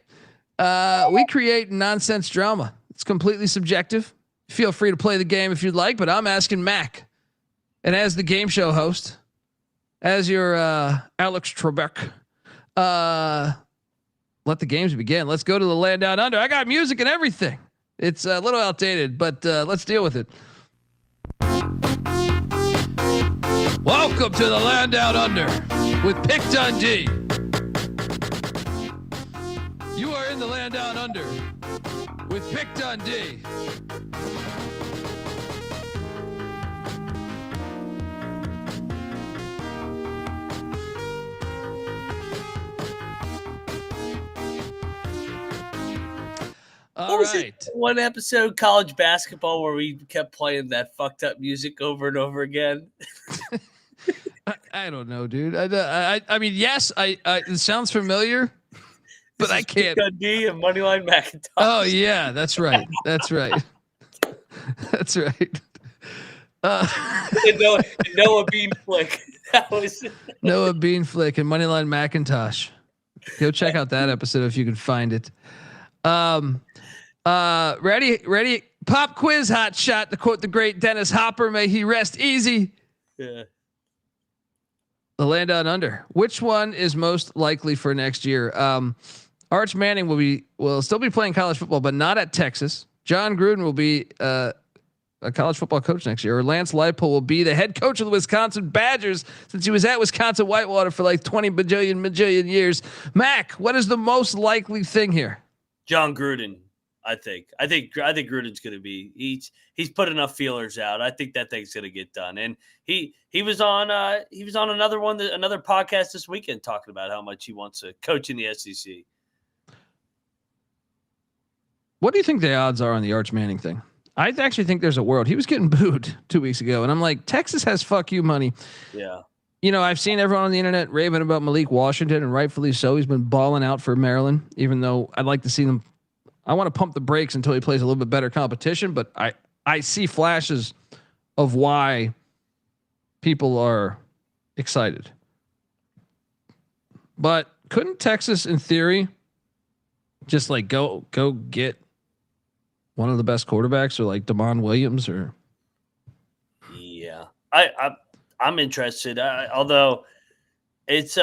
We create nonsense drama. It's completely subjective. Feel free to play the game if you'd like, but I'm asking Mac. And as the game show host, as your Alex Trebek, let the games begin. Let's go to the Land Down Under. I got music and everything. It's a little outdated, but let's deal with it. Welcome to the Land Down Under with Pick Dundee. You are in the Land Down Under with Pick Dundee. All right. One episode of college basketball where we kept playing that fucked up music over and over again. I don't know, dude. I mean, yes, it sounds familiar, but I can't. Dundee and Moneyline McIntyre. Oh yeah, that's right. That's right. That's right. Noah Bean Flick. That was Noah Bean Flick and Moneyline McIntosh. Go check out that episode if you can find it. Ready? Pop quiz hot shot to quote the great Dennis Hopper. May he rest easy. Yeah. The Land Down Under. Which one is most likely for next year? Arch Manning will still be playing college football, but not at Texas. John Gruden will be a college football coach next year. Or Lance Leipold will be the head coach of the Wisconsin Badgers since he was at Wisconsin Whitewater for like 20 bajillion years. Mac, what is the most likely thing here? John Gruden. I think Gruden's going to be. He's put enough feelers out. I think that thing's going to get done. And he was on another podcast this weekend talking about how much he wants to coach in the SEC. What do you think the odds are on the Arch Manning thing? I actually think there's a world. He was getting booed 2 weeks ago, and I'm like, Texas has fuck you money. Yeah. You know, I've seen everyone on the internet raving about Malik Washington, and rightfully so. He's been balling out for Maryland, even though I'd like to see them. I want to pump the brakes until he plays a little bit better competition, but I see flashes of why people are excited. But couldn't Texas, in theory, just like go get one of the best quarterbacks, or like Damon Williams, or? Yeah, I'm interested. Although it's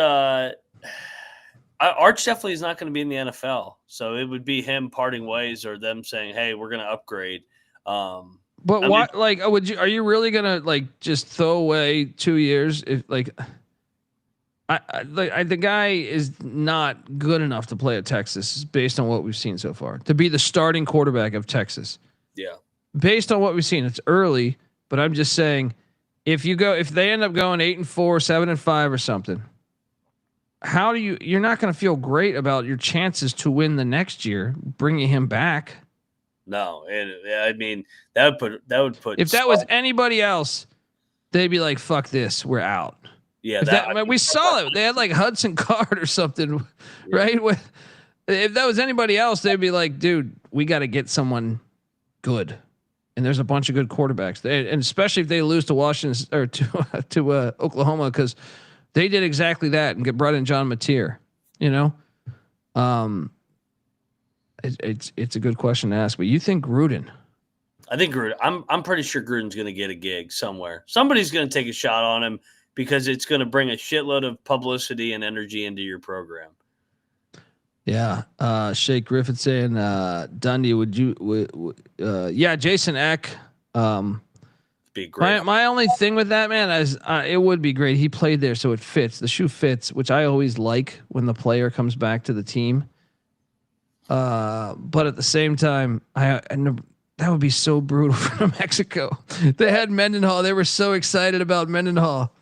Arch definitely is not going to be in the NFL, so it would be him parting ways or them saying, "Hey, we're going to upgrade." But why? Like, are you really gonna like just throw away 2 years if like? The guy is not good enough to play at Texas based on what we've seen so far to be the starting quarterback of Texas. Yeah. Based on what we've seen, it's early, but I'm just saying if they end up going 8-4, 7-5 or something, you're not going to feel great about your chances to win the next year, bringing him back. No. And I mean, that would put, if that was anybody else, they'd be like, fuck this, we're out. Yeah, we saw it. They had like Hudson Card or something, yeah. Right? If that was anybody else, they'd be like, dude, we got to get someone good. And there's a bunch of good quarterbacks. And especially if they lose to Washington or to Oklahoma, because they did exactly that and brought in John Mateer, you know? It's a good question to ask, but you think Gruden? I think Gruden. I'm pretty sure Gruden's going to get a gig somewhere. Somebody's going to take a shot on him because it's going to bring a shitload of publicity and energy into your program. Yeah. Shake Griffith saying, Dundee, yeah, Jason Eck. Be great. My only thing with that, man, is it would be great. He played there, so it fits. The shoe fits, which I always like when the player comes back to the team. But at the same time, that would be so brutal for Mexico. They had Mendenhall. They were so excited about Mendenhall.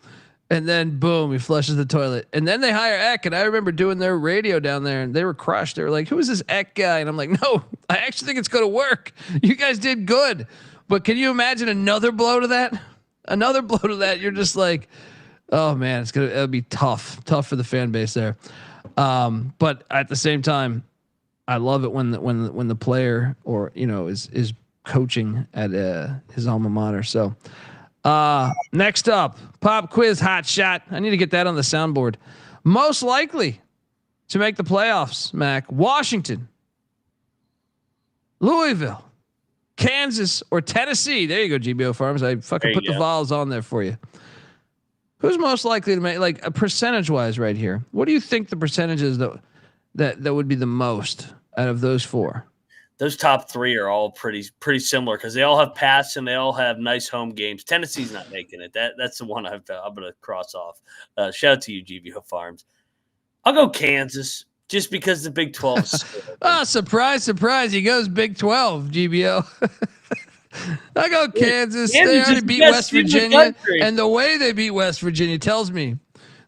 And then boom, he flushes the toilet. And then they hire Eck. And I remember doing their radio down there and they were crushed. They were like, who is this Eck guy? And I'm like, no, I actually think it's going to work. You guys did good. But can you imagine another blow to that? Another blow to that. You're just like, oh man, it'll be tough for the fan base there. But at the same time, I love it when the player or, is coaching at his alma mater. So, next up, pop quiz hot shot. I need to get that on the soundboard. Most likely to make the playoffs, Mac. Washington, Louisville, Kansas, or Tennessee. There you go, GBO Farms. I fucking put the vowels on there for you. Who's most likely to make, like, a percentage wise right here? What do you think the percentage is that would be the most out of those four? Those top three are all pretty similar because they all have pass and they all have nice home games. Tennessee's not making it. That's the one I'm going to cross off. Shout out to you, GBO Farms. I'll go Kansas just because the Big 12 is surprise. He goes Big 12, GBO. I go Kansas. They already beat West Virginia. And the way they beat West Virginia tells me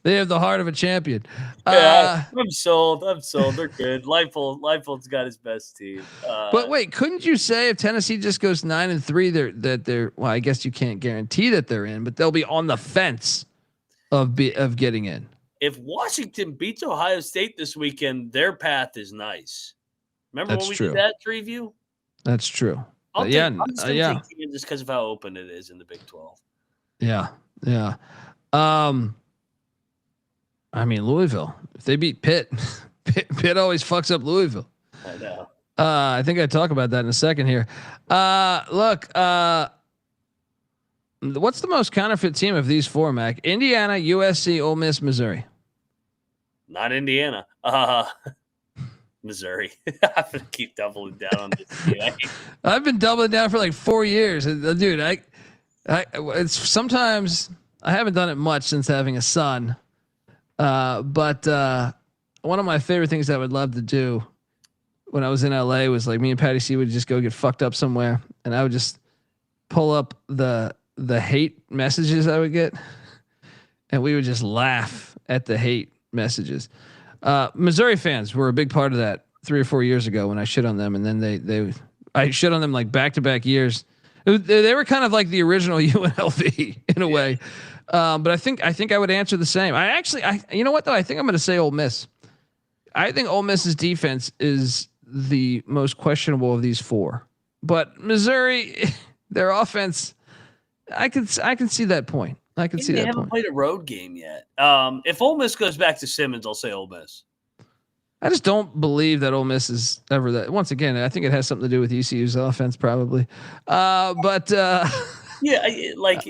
they have the heart of a champion. Yeah, I'm sold. They're good. Leipold's got his best team. But wait, couldn't you say if Tennessee just goes 9-3, they're well, I guess you can't guarantee that they're in, but they'll be on the fence of getting in. If Washington beats Ohio State this weekend, their path is nice. Remember when we did that preview? That's true. I'm just gonna take Kansas because of how open it is in the Big 12. Yeah. I mean, Louisville, if they beat Pitt, Pitt always fucks up Louisville. I know. I think I talk about that in a second here. Look, what's the most counterfeit team of these four, Mac? Indiana, USC, Ole Miss, Missouri. Not Indiana. Missouri. I'm gonna keep doubling down on this. I've been doubling down for like 4 years, dude. It's sometimes I haven't done it much since having a son. But one of my favorite things I would love to do when I was in LA was like me and Patty C would just go get fucked up somewhere and I would just pull up the hate messages I would get and we would just laugh at the hate messages. Missouri fans were a big part of that 3 or 4 years ago when I shit on them. And then I shit on them like back-to-back years. They were kind of like the original UNLV in a way. But I think I would answer the same. You know what though? I think I'm going to say Ole Miss. I think Ole Miss's defense is the most questionable of these four, but Missouri, their offense, I can see that point. They haven't played a road game yet. If Ole Miss goes back to Simmons, I'll say Ole Miss. I just don't believe that Ole Miss is ever that. Once again, I think it has something to do with ECU's offense, probably. Yeah,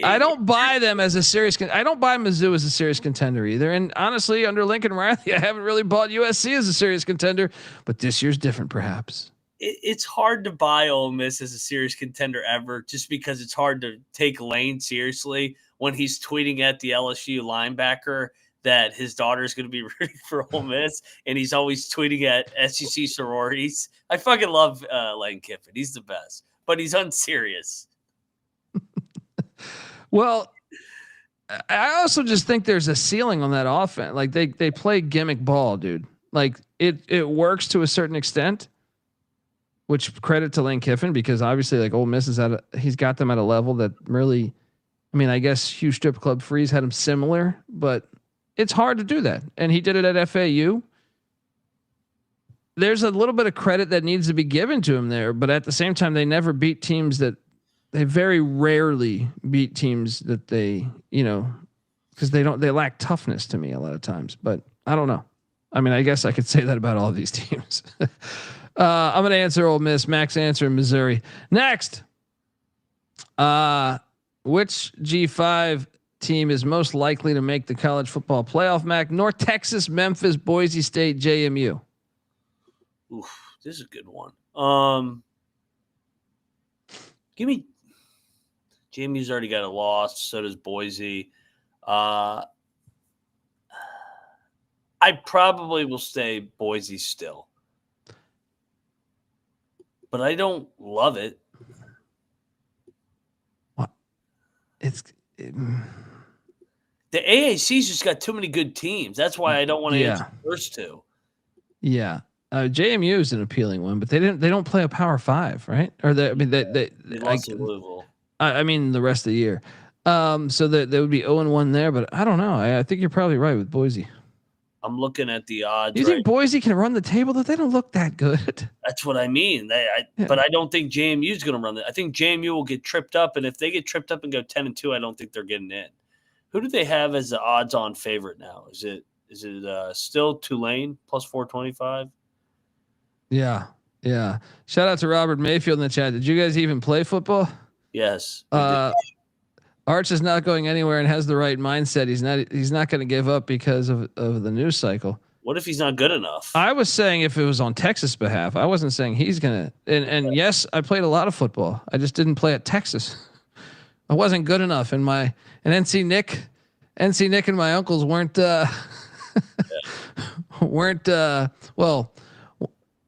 I don't buy them as a serious. I don't buy Mizzou as a serious contender either. And honestly, under Lincoln Riley, I haven't really bought USC as a serious contender. But this year's different, perhaps. It's hard to buy Ole Miss as a serious contender ever, just because it's hard to take Lane seriously when he's tweeting at the LSU linebacker that his daughter is going to be rooting for Ole Miss, and he's always tweeting at SEC sororities. I fucking love Lane Kiffin. He's the best, but he's unserious. Well, I also just think there's a ceiling on that offense. Like they play gimmick ball, dude. Like it works to a certain extent, which credit to Lane Kiffin, because obviously like Ole Miss he's got them at a level that really, I mean, I guess Hugh Strip Club Freeze had him similar, but it's hard to do that. And he did it at FAU. There's a little bit of credit that needs to be given to him there, but at the same time, they never beat teams that they very rarely beat teams that they, because they lack toughness to me a lot of times, but I don't know. I mean, I guess I could say that about all of these teams. I'm going to answer Ole Miss. Max answering Missouri. Next. Which G5 team is most likely to make the college football playoff, Mac? North Texas, Memphis, Boise State, JMU. Oof, this is a good one. Give me JMU's already got a loss, so does Boise. I probably will stay Boise still. But I don't love it. What? The AAC's just got too many good teams. That's why I don't want to answer the first two. Yeah. JMU is an appealing one, but they don't play a Power 5, right? Or they lost to Louisville. I mean the rest of the year. So they would be 0-1 there, but I don't know. I think you're probably right with Boise. I'm looking at the odds. You think Boise can run the table? That they don't look that good. That's what I mean. But I don't think JMU is going to run it. I think JMU will get tripped up, and if they get tripped up and go 10-2, I don't think they're getting in. Who do they have as the odds-on favorite now? Is it still Tulane plus 425? Yeah. Shout out to Robert Mayfield in the chat. Did you guys even play football? Yes. Arch is not going anywhere and has the right mindset. He's not going to give up because of the news cycle. What if he's not good enough? I was saying if it was on Texas' behalf. I wasn't saying he's gonna. And yes, I played a lot of football. I just didn't play at Texas. I wasn't good enough. And NC Nick and my uncles weren't. Well,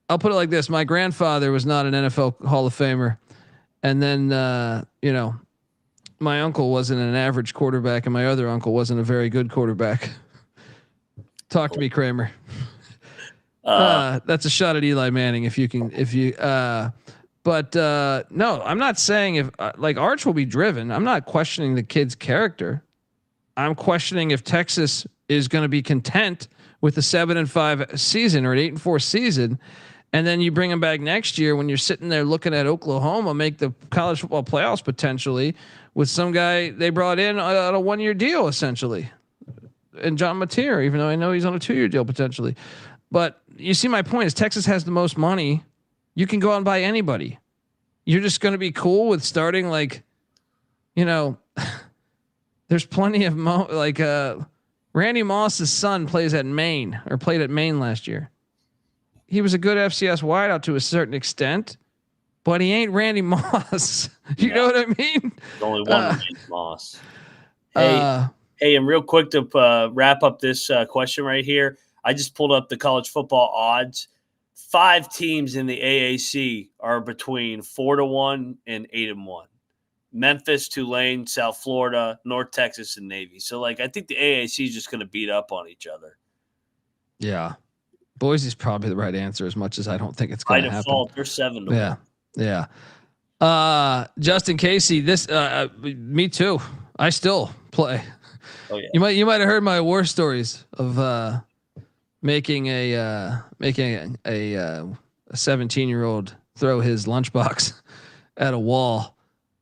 I'll put it like this: my grandfather was not an NFL Hall of Famer, and then my uncle wasn't an average quarterback, and my other uncle wasn't a very good quarterback. Talk to me, Kramer. That's a shot at Eli Manning. But no, I'm not saying if like Arch will be driven. I'm not questioning the kid's character. I'm questioning if Texas is going to be content with a 7-5 season or an 8-4 season. And then you bring him back next year when you're sitting there looking at Oklahoma make the college football playoffs potentially with some guy they brought in on a 1-year deal essentially. And John Mateer, even though I know he's on a 2-year deal potentially. But you see my point is Texas has the most money. You can go out and buy anybody. You're just going to be cool with starting there's plenty of Randy Moss's son played at Maine last year. He was a good FCS wideout to a certain extent, but he ain't Randy Moss. You know what I mean? There's only one Randy Moss. Hey, and real quick to wrap up this question right here, I just pulled up the college football odds. 5 teams in the AAC are between 4-1 and 8-1. Memphis, Tulane, South Florida, North Texas, and Navy. So, I think the AAC is just going to beat up on each other. Yeah. Boise's probably the right answer as much as I don't think it's going to happen. By default, they're 7-1. Yeah. Justin Casey, me too. I still play. Oh yeah. You might have heard my war stories of making a 17-year-old throw his lunchbox at a wall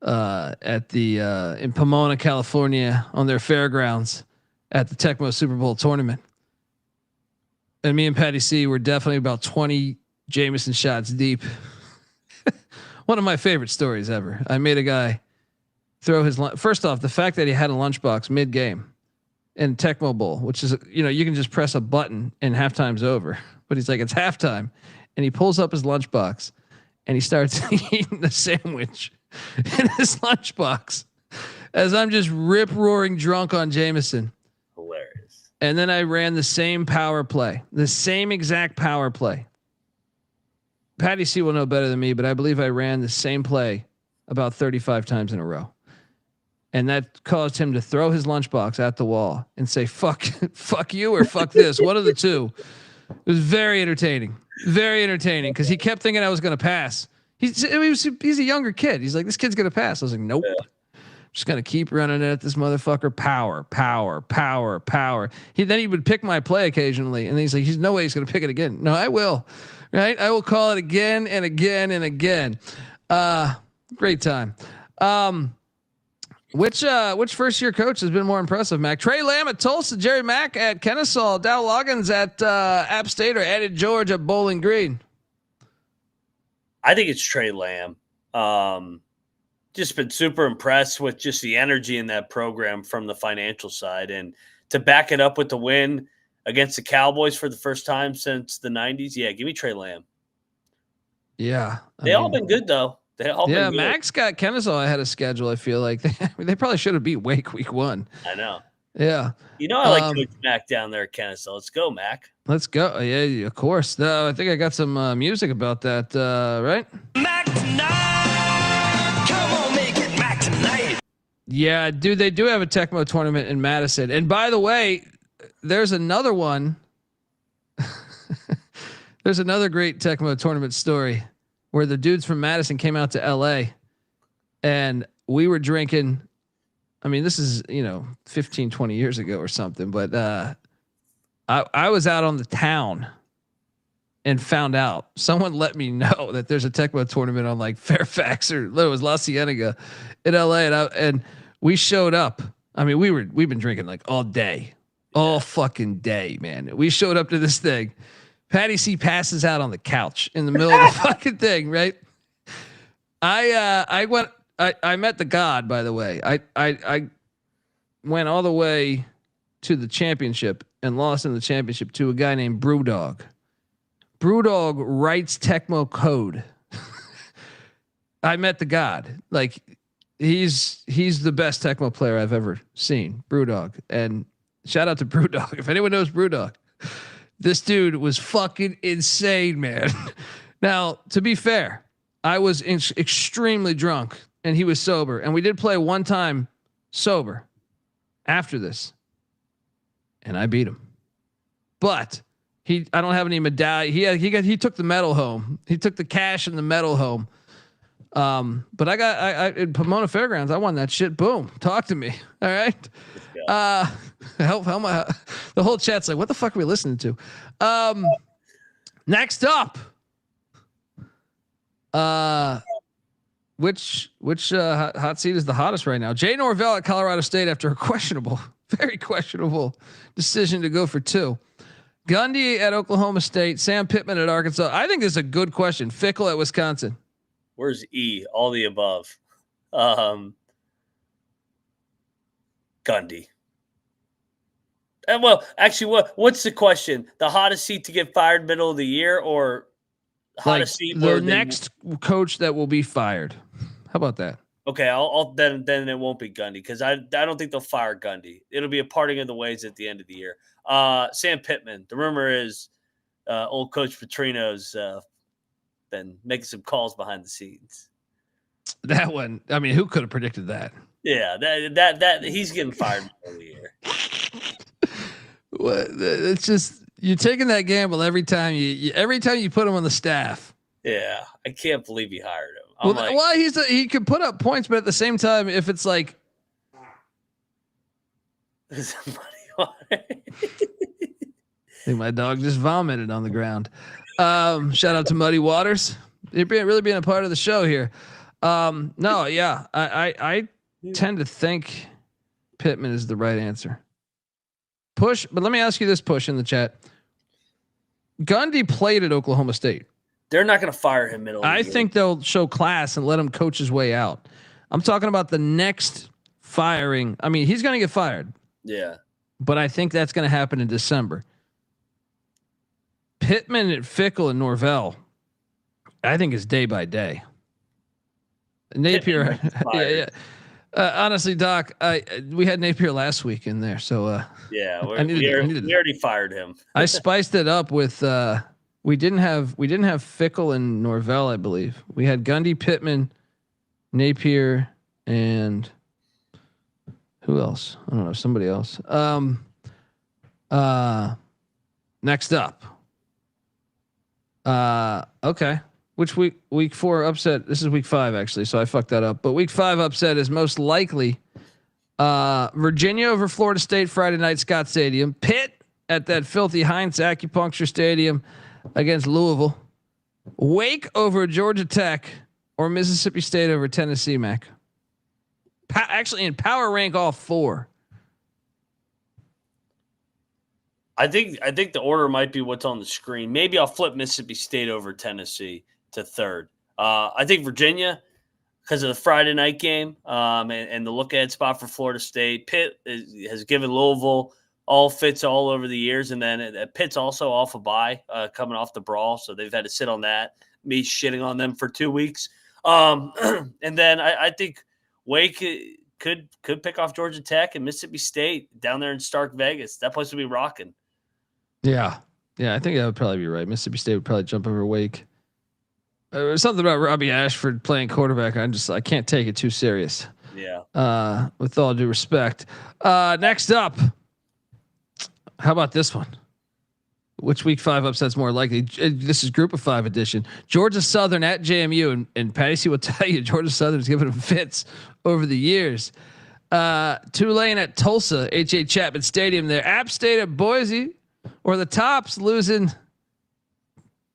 in Pomona, California, on their fairgrounds at the Tecmo Super Bowl tournament. And me and Patty C were definitely about 20 Jameson shots deep. One of my favorite stories ever. I made a guy throw his first off, the fact that he had a lunchbox mid-game in Tecmo Bowl, which is, you can just press a button and halftime's over. But he's like, it's halftime. And he pulls up his lunchbox and he starts eating the sandwich in his lunchbox as I'm just rip-roaring drunk on Jameson. Hilarious. And then I ran the same power play, the same exact power play. Patty C will know better than me, but I believe I ran the same play about 35 times in a row. And that caused him to throw his lunchbox at the wall and say, fuck you or fuck this. One of the two. It was very entertaining. Very entertaining because he kept thinking I was going to pass. He's a younger kid. He's like, this kid's going to pass. I was like, nope. Yeah. Just going to keep running it at this motherfucker. Power. Then he would pick my play occasionally. And he's like, there's no way he's going to pick it again. No, I will. Right. I will call it again and again and again. Great time. Which first year coach has been more impressive, Mac? Tre Lamb at Tulsa, Jerry Mack at Kennesaw, Dow Loggins at App State, or Eddie George at Bowling Green? I think it's Tre Lamb. Just been super impressed with just the energy in that program from the financial side, and to back it up with the win against the Cowboys for the first time since the 90s. Yeah, give me Tre Lamb. Yeah. They all been good, though. They all been good. Max got Kennesaw ahead of schedule, I feel like. They probably should have beat Wake week 1. I know. Yeah. I like Coach Mac down there at Kennesaw. Let's go, Mac. Let's go. Yeah, of course. I think I got some music about that, right? Mac tonight. Come on, make it Mac tonight. Yeah, dude, they do have a Tecmo tournament in Madison. And by the way, there's another one. There's another great Tecmo tournament story where the dudes from Madison came out to LA and we were drinking. I mean, this is, 15, 20 years ago or something, but I was out on the town and found out. Someone let me know that there's a Tecmo tournament on like Fairfax or it was La Cienega in LA. And we showed up. I mean, we've been drinking like all day, all fucking day, man. We showed up to this thing. Patty C passes out on the couch in the middle of the fucking thing. Right. I met the God, by the way. I went all the way to the championship and lost in the championship to a guy named Brewdog. Brewdog writes Tecmo code. I met the God. Like he's the best Tecmo player I've ever seen. Brewdog. And shout out to Brewdog. If anyone knows Brewdog, this dude was fucking insane, man. Now, to be fair, I was extremely drunk and he was sober, and we did play one time sober after this, and I beat him. But I don't have any medallion. He took the medal home. He took the cash and the medal home. But I in Pomona Fairgrounds, I won that shit. Boom. Talk to me. All right. Help my, the whole chat's like, what the fuck are we listening to? Next up, which hot seat is the hottest right now? Jay Norvell at Colorado State after a very questionable decision to go for 2. Gundy at Oklahoma State, Sam Pittman at Arkansas. I think this is a good question. Fickell at Wisconsin. Where's E? All the above. Gundy. And well, actually, what's the question? The hottest seat to get fired middle of the year, or hottest seat? The next coach that will be fired. How about that? Okay, I'll then it won't be Gundy because I don't think they'll fire Gundy. It'll be a parting of the ways at the end of the year. Sam Pittman. The rumor is old Coach Petrino's been making some calls behind the scenes. That one. I mean, who could have predicted that? Yeah, that he's getting fired middle of the year. What? It's just you're taking that gamble every time you put him on the staff. Yeah, I can't believe he hired him. He could put up points, but at the same time, if it's like I think my dog just vomited on the ground. Shout out to Muddy Waters. You're really being a part of the show here. No, yeah, I tend to think Pittman is the right answer. Push, but let me ask you this, Push, in the chat. Gundy played at Oklahoma State. They're not going to fire him middle. I think they'll show class and let him coach his way out. I'm talking about the next firing. I mean, he's going to get fired. Yeah. But I think that's going to happen in December. Pittman at Fickell and Norvell, I think is day by day. Napier. Yeah. Honestly, Doc, we had Napier last week in there. So yeah, we already fired him. I spiced it up with we didn't have Fickell and Norvell, I believe. We had Gundy, Pittman, Napier, and who else? I don't know, somebody else. Next up. Okay. Which week 4 upset? This is week 5 actually, so I fucked that up. But week 5 upset is most likely Virginia over Florida State Friday night, Scott Stadium. Pitt at that filthy Heinz Acupuncture Stadium against Louisville. Wake over Georgia Tech or Mississippi State over Tennessee, Mac. actually in power rank all 4. I think the order might be what's on the screen. Maybe I'll flip Mississippi State over Tennessee to 3rd. I think Virginia, because of the Friday night game and the look-ahead spot for Florida State. Pitt has given Louisville all fits all over the years, and then Pitt's also off a bye coming off the brawl, so they've had to sit on that. Me shitting on them for 2 weeks. And then I think Wake could pick off Georgia Tech and Mississippi State down there in Stark Vegas. That place would be rocking. Yeah. I think that would probably be right. Mississippi State would probably jump over Wake. There's something about Robbie Ashford playing quarterback. I can't take it too serious. Yeah. With all due respect. Next up, how about this one? Which week 5 upsets more likely? This is Group of 5 edition. Georgia Southern at JMU, and Patty C will tell you Georgia Southern's given them fits over the years. Tulane at Tulsa, H.A. Chapman Stadium there. App State at Boise, or the Tops losing.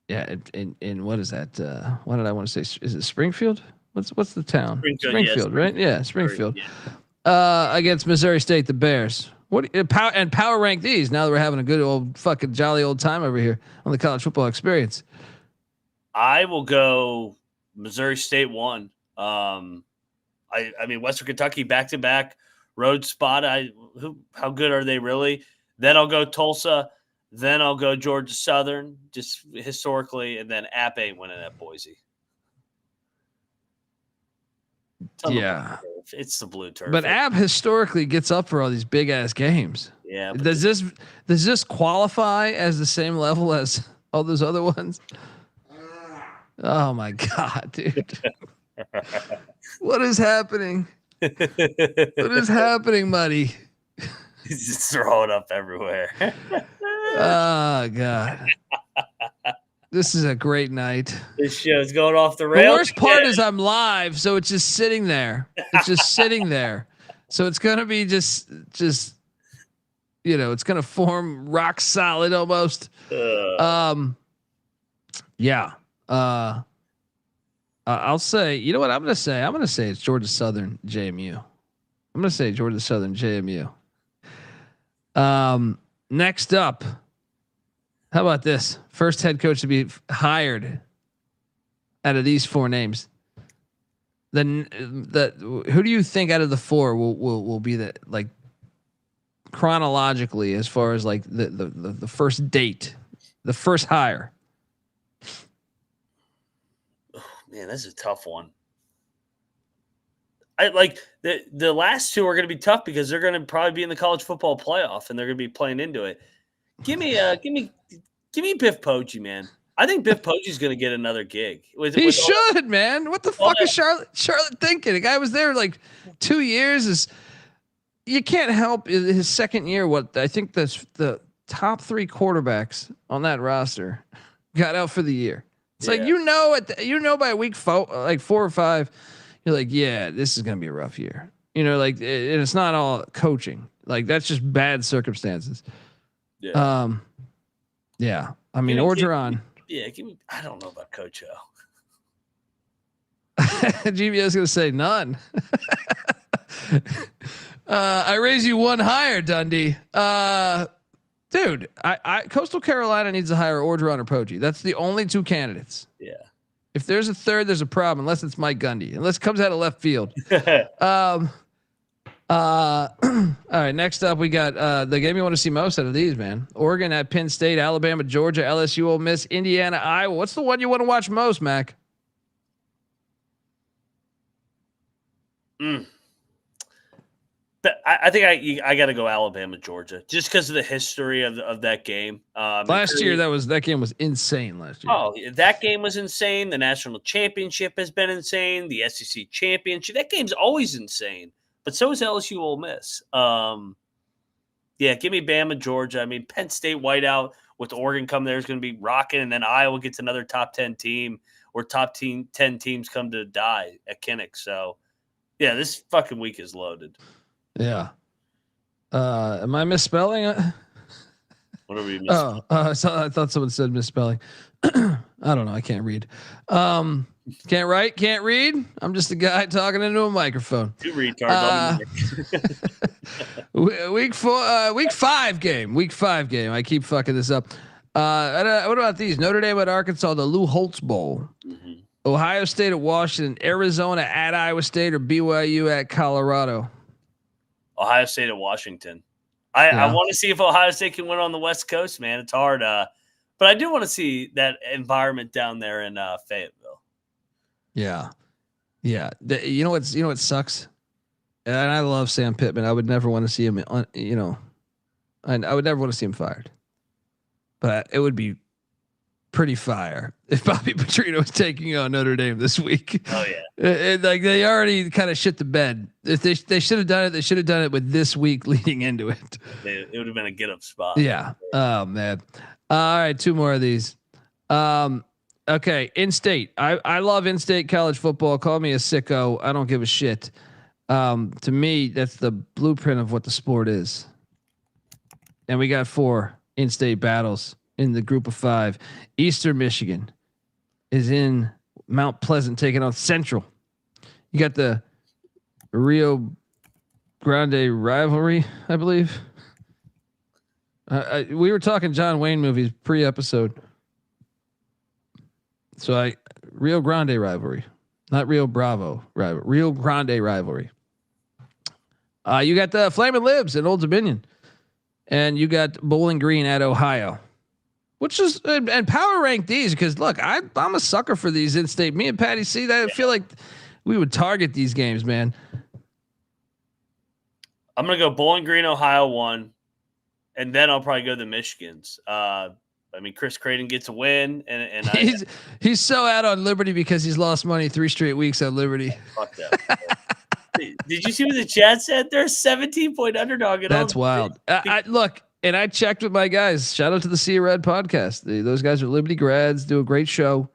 Yeah, in what is that? What did I want to say? Is it Springfield? What's the town? Springfield, right? Yeah, Springfield. Yeah. Against Missouri State, the Bears. Power rank these now that we're having a good old fucking jolly old time over here on the college football experience. I will go Missouri State 1. I mean Western Kentucky back-to-back road spot. How good are they really? Then I'll go Tulsa. Then I'll go Georgia Southern, just historically, and then App ain't winning at Boise. It's the blue turf. But App historically gets up for all these big ass games. Yeah. Does this qualify as the same level as all those other ones? Oh my God, dude. What is happening? What is happening, Muddy? He's just throwing up everywhere. Oh God. This is a great night. This show's going off the rails. The worst part is I'm live, so it's just sitting there. It's just sitting there. So it's gonna be just it's gonna form rock solid almost. Yeah. I'll say, you know what I'm gonna say? I'm gonna say it's Georgia Southern JMU. I'm gonna say Georgia Southern JMU. Next up, how about this? First head coach to be hired out of these 4 names. Then who do you think out of the 4 will be the, like, chronologically as far as like the first date, the first hire? Oh, man, that's a tough one. I like the last 2 are going to be tough because they're going to probably be in the college football playoff and they're going to be playing into it. Give me Biff Poggi, man. I think Biff Poggi's going to get another gig. He should, man. What the fuck is Charlotte thinking? The guy was there like 2 years. You can't help his second year. What I think that's the top 3 quarterbacks on that roster got out for the year. It's like by week 4, like 4 or 5, you're like, yeah, this is gonna be a rough year. Like it's not all coaching. Like that's just bad circumstances. Yeah. Yeah. I mean, Orgeron. Yeah. I don't know about Coach O. GBS gonna say none. I raise you 1 higher, Dundee. Dude, I Coastal Carolina needs to hire Orgeron or Poggi. That's the only 2 candidates. Yeah. If there's a third, there's a problem. Unless it's Mike Gundy. Unless it comes out of left field. All right. Next up, we got the game you want to see most out of these, man. Oregon at Penn State, Alabama, Georgia, LSU, Ole Miss, Indiana, Iowa. What's the one you want to watch most, Mac? I think I got to go Alabama, Georgia, just because of the history of that game. Last year, that game was insane. Last year, oh, that game was insane. The national championship has been insane. The SEC championship, that game's always insane. But so is LSU, Ole Miss. Yeah, give me Bama, Georgia. I mean, Penn State whiteout with Oregon come there is going to be rocking, and then Iowa gets another top 10 team, or top 10 teams come to die at Kinnick. So, yeah, this fucking week is loaded. Yeah. Am I misspelling it? What are we misspelling? So I thought someone said misspelling. I don't know. I can't read. Can't write, can't read. I'm just a guy talking into a microphone. Two retards. Week 5 game. I keep fucking this up. What about these? Notre Dame at Arkansas, the Lou Holtz Bowl. Mm-hmm. Ohio State at Washington, Arizona at Iowa State, or BYU at Colorado. Ohio State at Washington. I want to see if Ohio State can win on the West Coast, man. It's hard. But I do want to see that environment down there in Fayetteville. Yeah. Yeah. You know what sucks? And I love Sam Pittman. I would never want to see him and I would never want to see him fired. But it would be pretty fire if Bobby Petrino was taking on Notre Dame this week. Oh yeah. Like they already kind of shit the bed. If they should have done it, they should have done it with this week leading into it. It would have been a get up spot. Yeah. Oh man. All right. 2 more of these. Okay. In-state. I love in-state college football. Call me a sicko. I don't give a shit. To me, that's the blueprint of what the sport is. And we got 4 in-state battles in the group of 5. Eastern Michigan is in Mount Pleasant taking on Central. You got the Rio Grande rivalry, I believe. We were talking John Wayne movies pre-episode. So Rio Grande rivalry, not Rio Bravo rivalry, Rio Grande rivalry. You got the Flamin' Libs at Old Dominion, and you got Bowling Green at Ohio, which is and power rank these because look, I'm a sucker for these in-state. Me and Patty C, I feel like we would target these games, man. I'm gonna go Bowling Green, Ohio 1. And then I'll probably go to the Michigans. I mean, Chris Creighton gets a win, and he's so out on Liberty because he's lost money 3 straight weeks on Liberty. Fuck that. Did you see what the chat said? They're a 17-point underdog. That's wild. Look, and I checked with my guys. Shout out to the Sea of Red podcast. Those guys are Liberty grads, do a great show.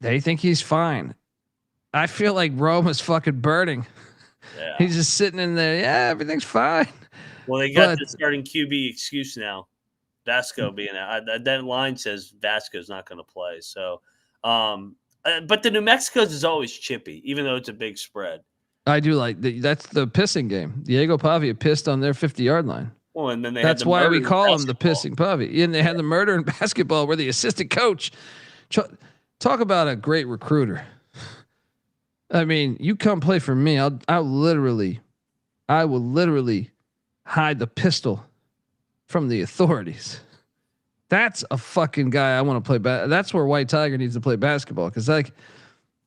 They think he's fine. I feel like Rome is fucking burning. Yeah. He's just sitting in there. Yeah, everything's fine. Well, they got the starting QB excuse now. Vasco being out. That line says Vasco's not going to play. So, but the New Mexico's is always chippy, even though it's a big spread. I do like that's the pissing game. Diego Pavia pissed on their 50-yard line. Well, and then that's why we call him the pissing Pavia. And they had the murder in basketball where the assistant coach. Talk about a great recruiter. I mean, you come play for me. I will literally hide the pistol from the authorities. That's a fucking guy I want to play. That's where White Tiger needs to play basketball. Cause like,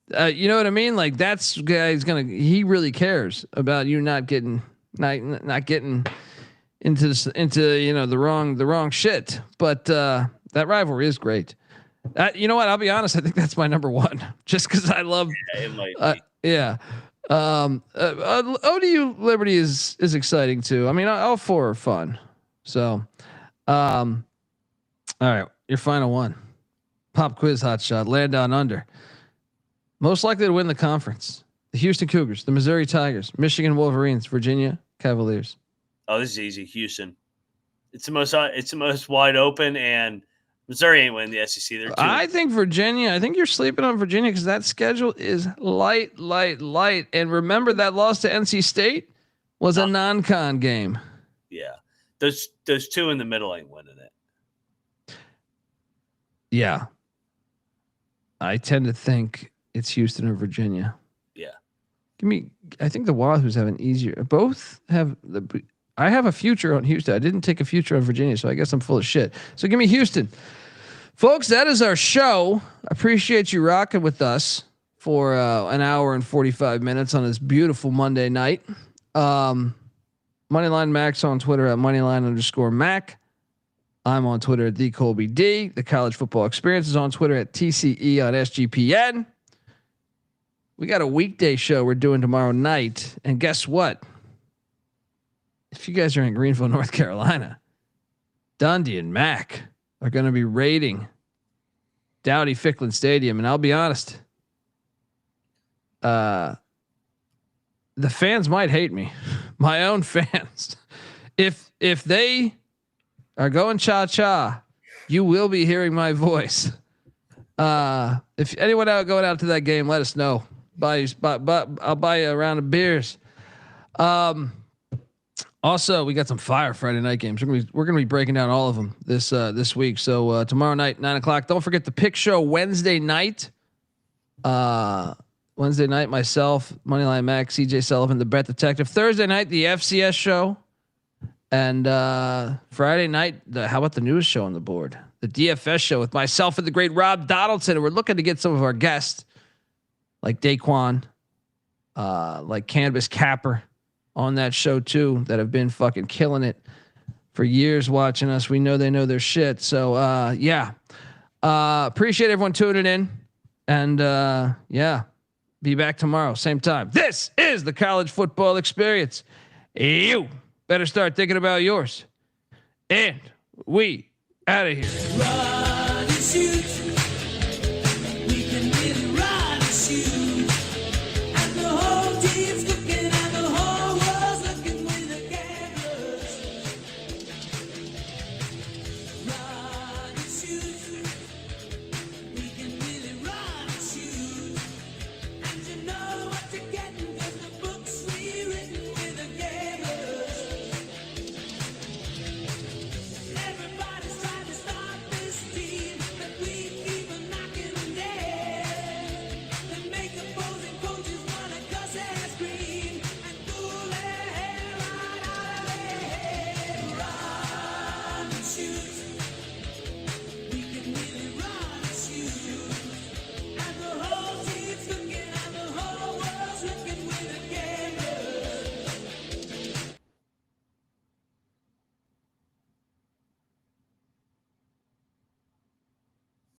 you know what I mean? Like that's guy's he really cares about you not getting into the wrong shit. But, that rivalry is great. You know what? I'll be honest. I think that's my number 1 just cause I love, yeah. ODU Liberty is exciting too. I mean, all 4 are fun. So, all right, your final one, pop quiz hot shot, land down under. Most likely to win the conference: the Houston Cougars, the Missouri Tigers, Michigan Wolverines, Virginia Cavaliers. Oh, this is easy. Houston. It's the most wide open, and Missouri ain't winning the SEC. I think Virginia. I think you're sleeping on Virginia because that schedule is light. And remember that loss to NC State was a non-con game. Yeah, those 2 in the middle ain't winning it. Yeah, I tend to think it's Houston or Virginia. Yeah, I think the Wahoos have an easier. Both have I have a future on Houston. I didn't take a future on Virginia, so I guess I'm full of shit. So give me Houston. Folks, that is our show. I appreciate you rocking with us for an hour and 45 minutes on this beautiful Monday night. Moneyline Max on Twitter at Moneyline_Mac. I'm on Twitter at TheColbyD. The College Football Experience is on Twitter at TCE on SGPN. We got a weekday show we're doing tomorrow night. And guess what? If you guys are in Greenville, North Carolina, Dundee and Mac are going to be raiding Dowdy Ficklin Stadium. And I'll be honest, the fans might hate me, my own fans. If they are going cha-cha, you will be hearing my voice If anyone out going out to that game, let us know. I'll buy you a round of beers. Also, we got some fire Friday night games. We're gonna be breaking down all of them this week. So tomorrow night, 9:00. Don't forget the pick show Wednesday night. Wednesday night, myself, Moneyline Max, CJ Sullivan, the Bet Detective. Thursday night, the FCS show, and Friday night, how about the news show on the board? The DFS show with myself and the great Rob Donaldson. And we're looking to get some of our guests, like Daquan, like Cannabis Capper, on that show too, that have been fucking killing it for years watching us. We know they know their shit. So yeah. Appreciate everyone tuning in. And yeah. Be back tomorrow, same time. This is the college football experience. You better start thinking about yours. And we out of here. Run and shoot.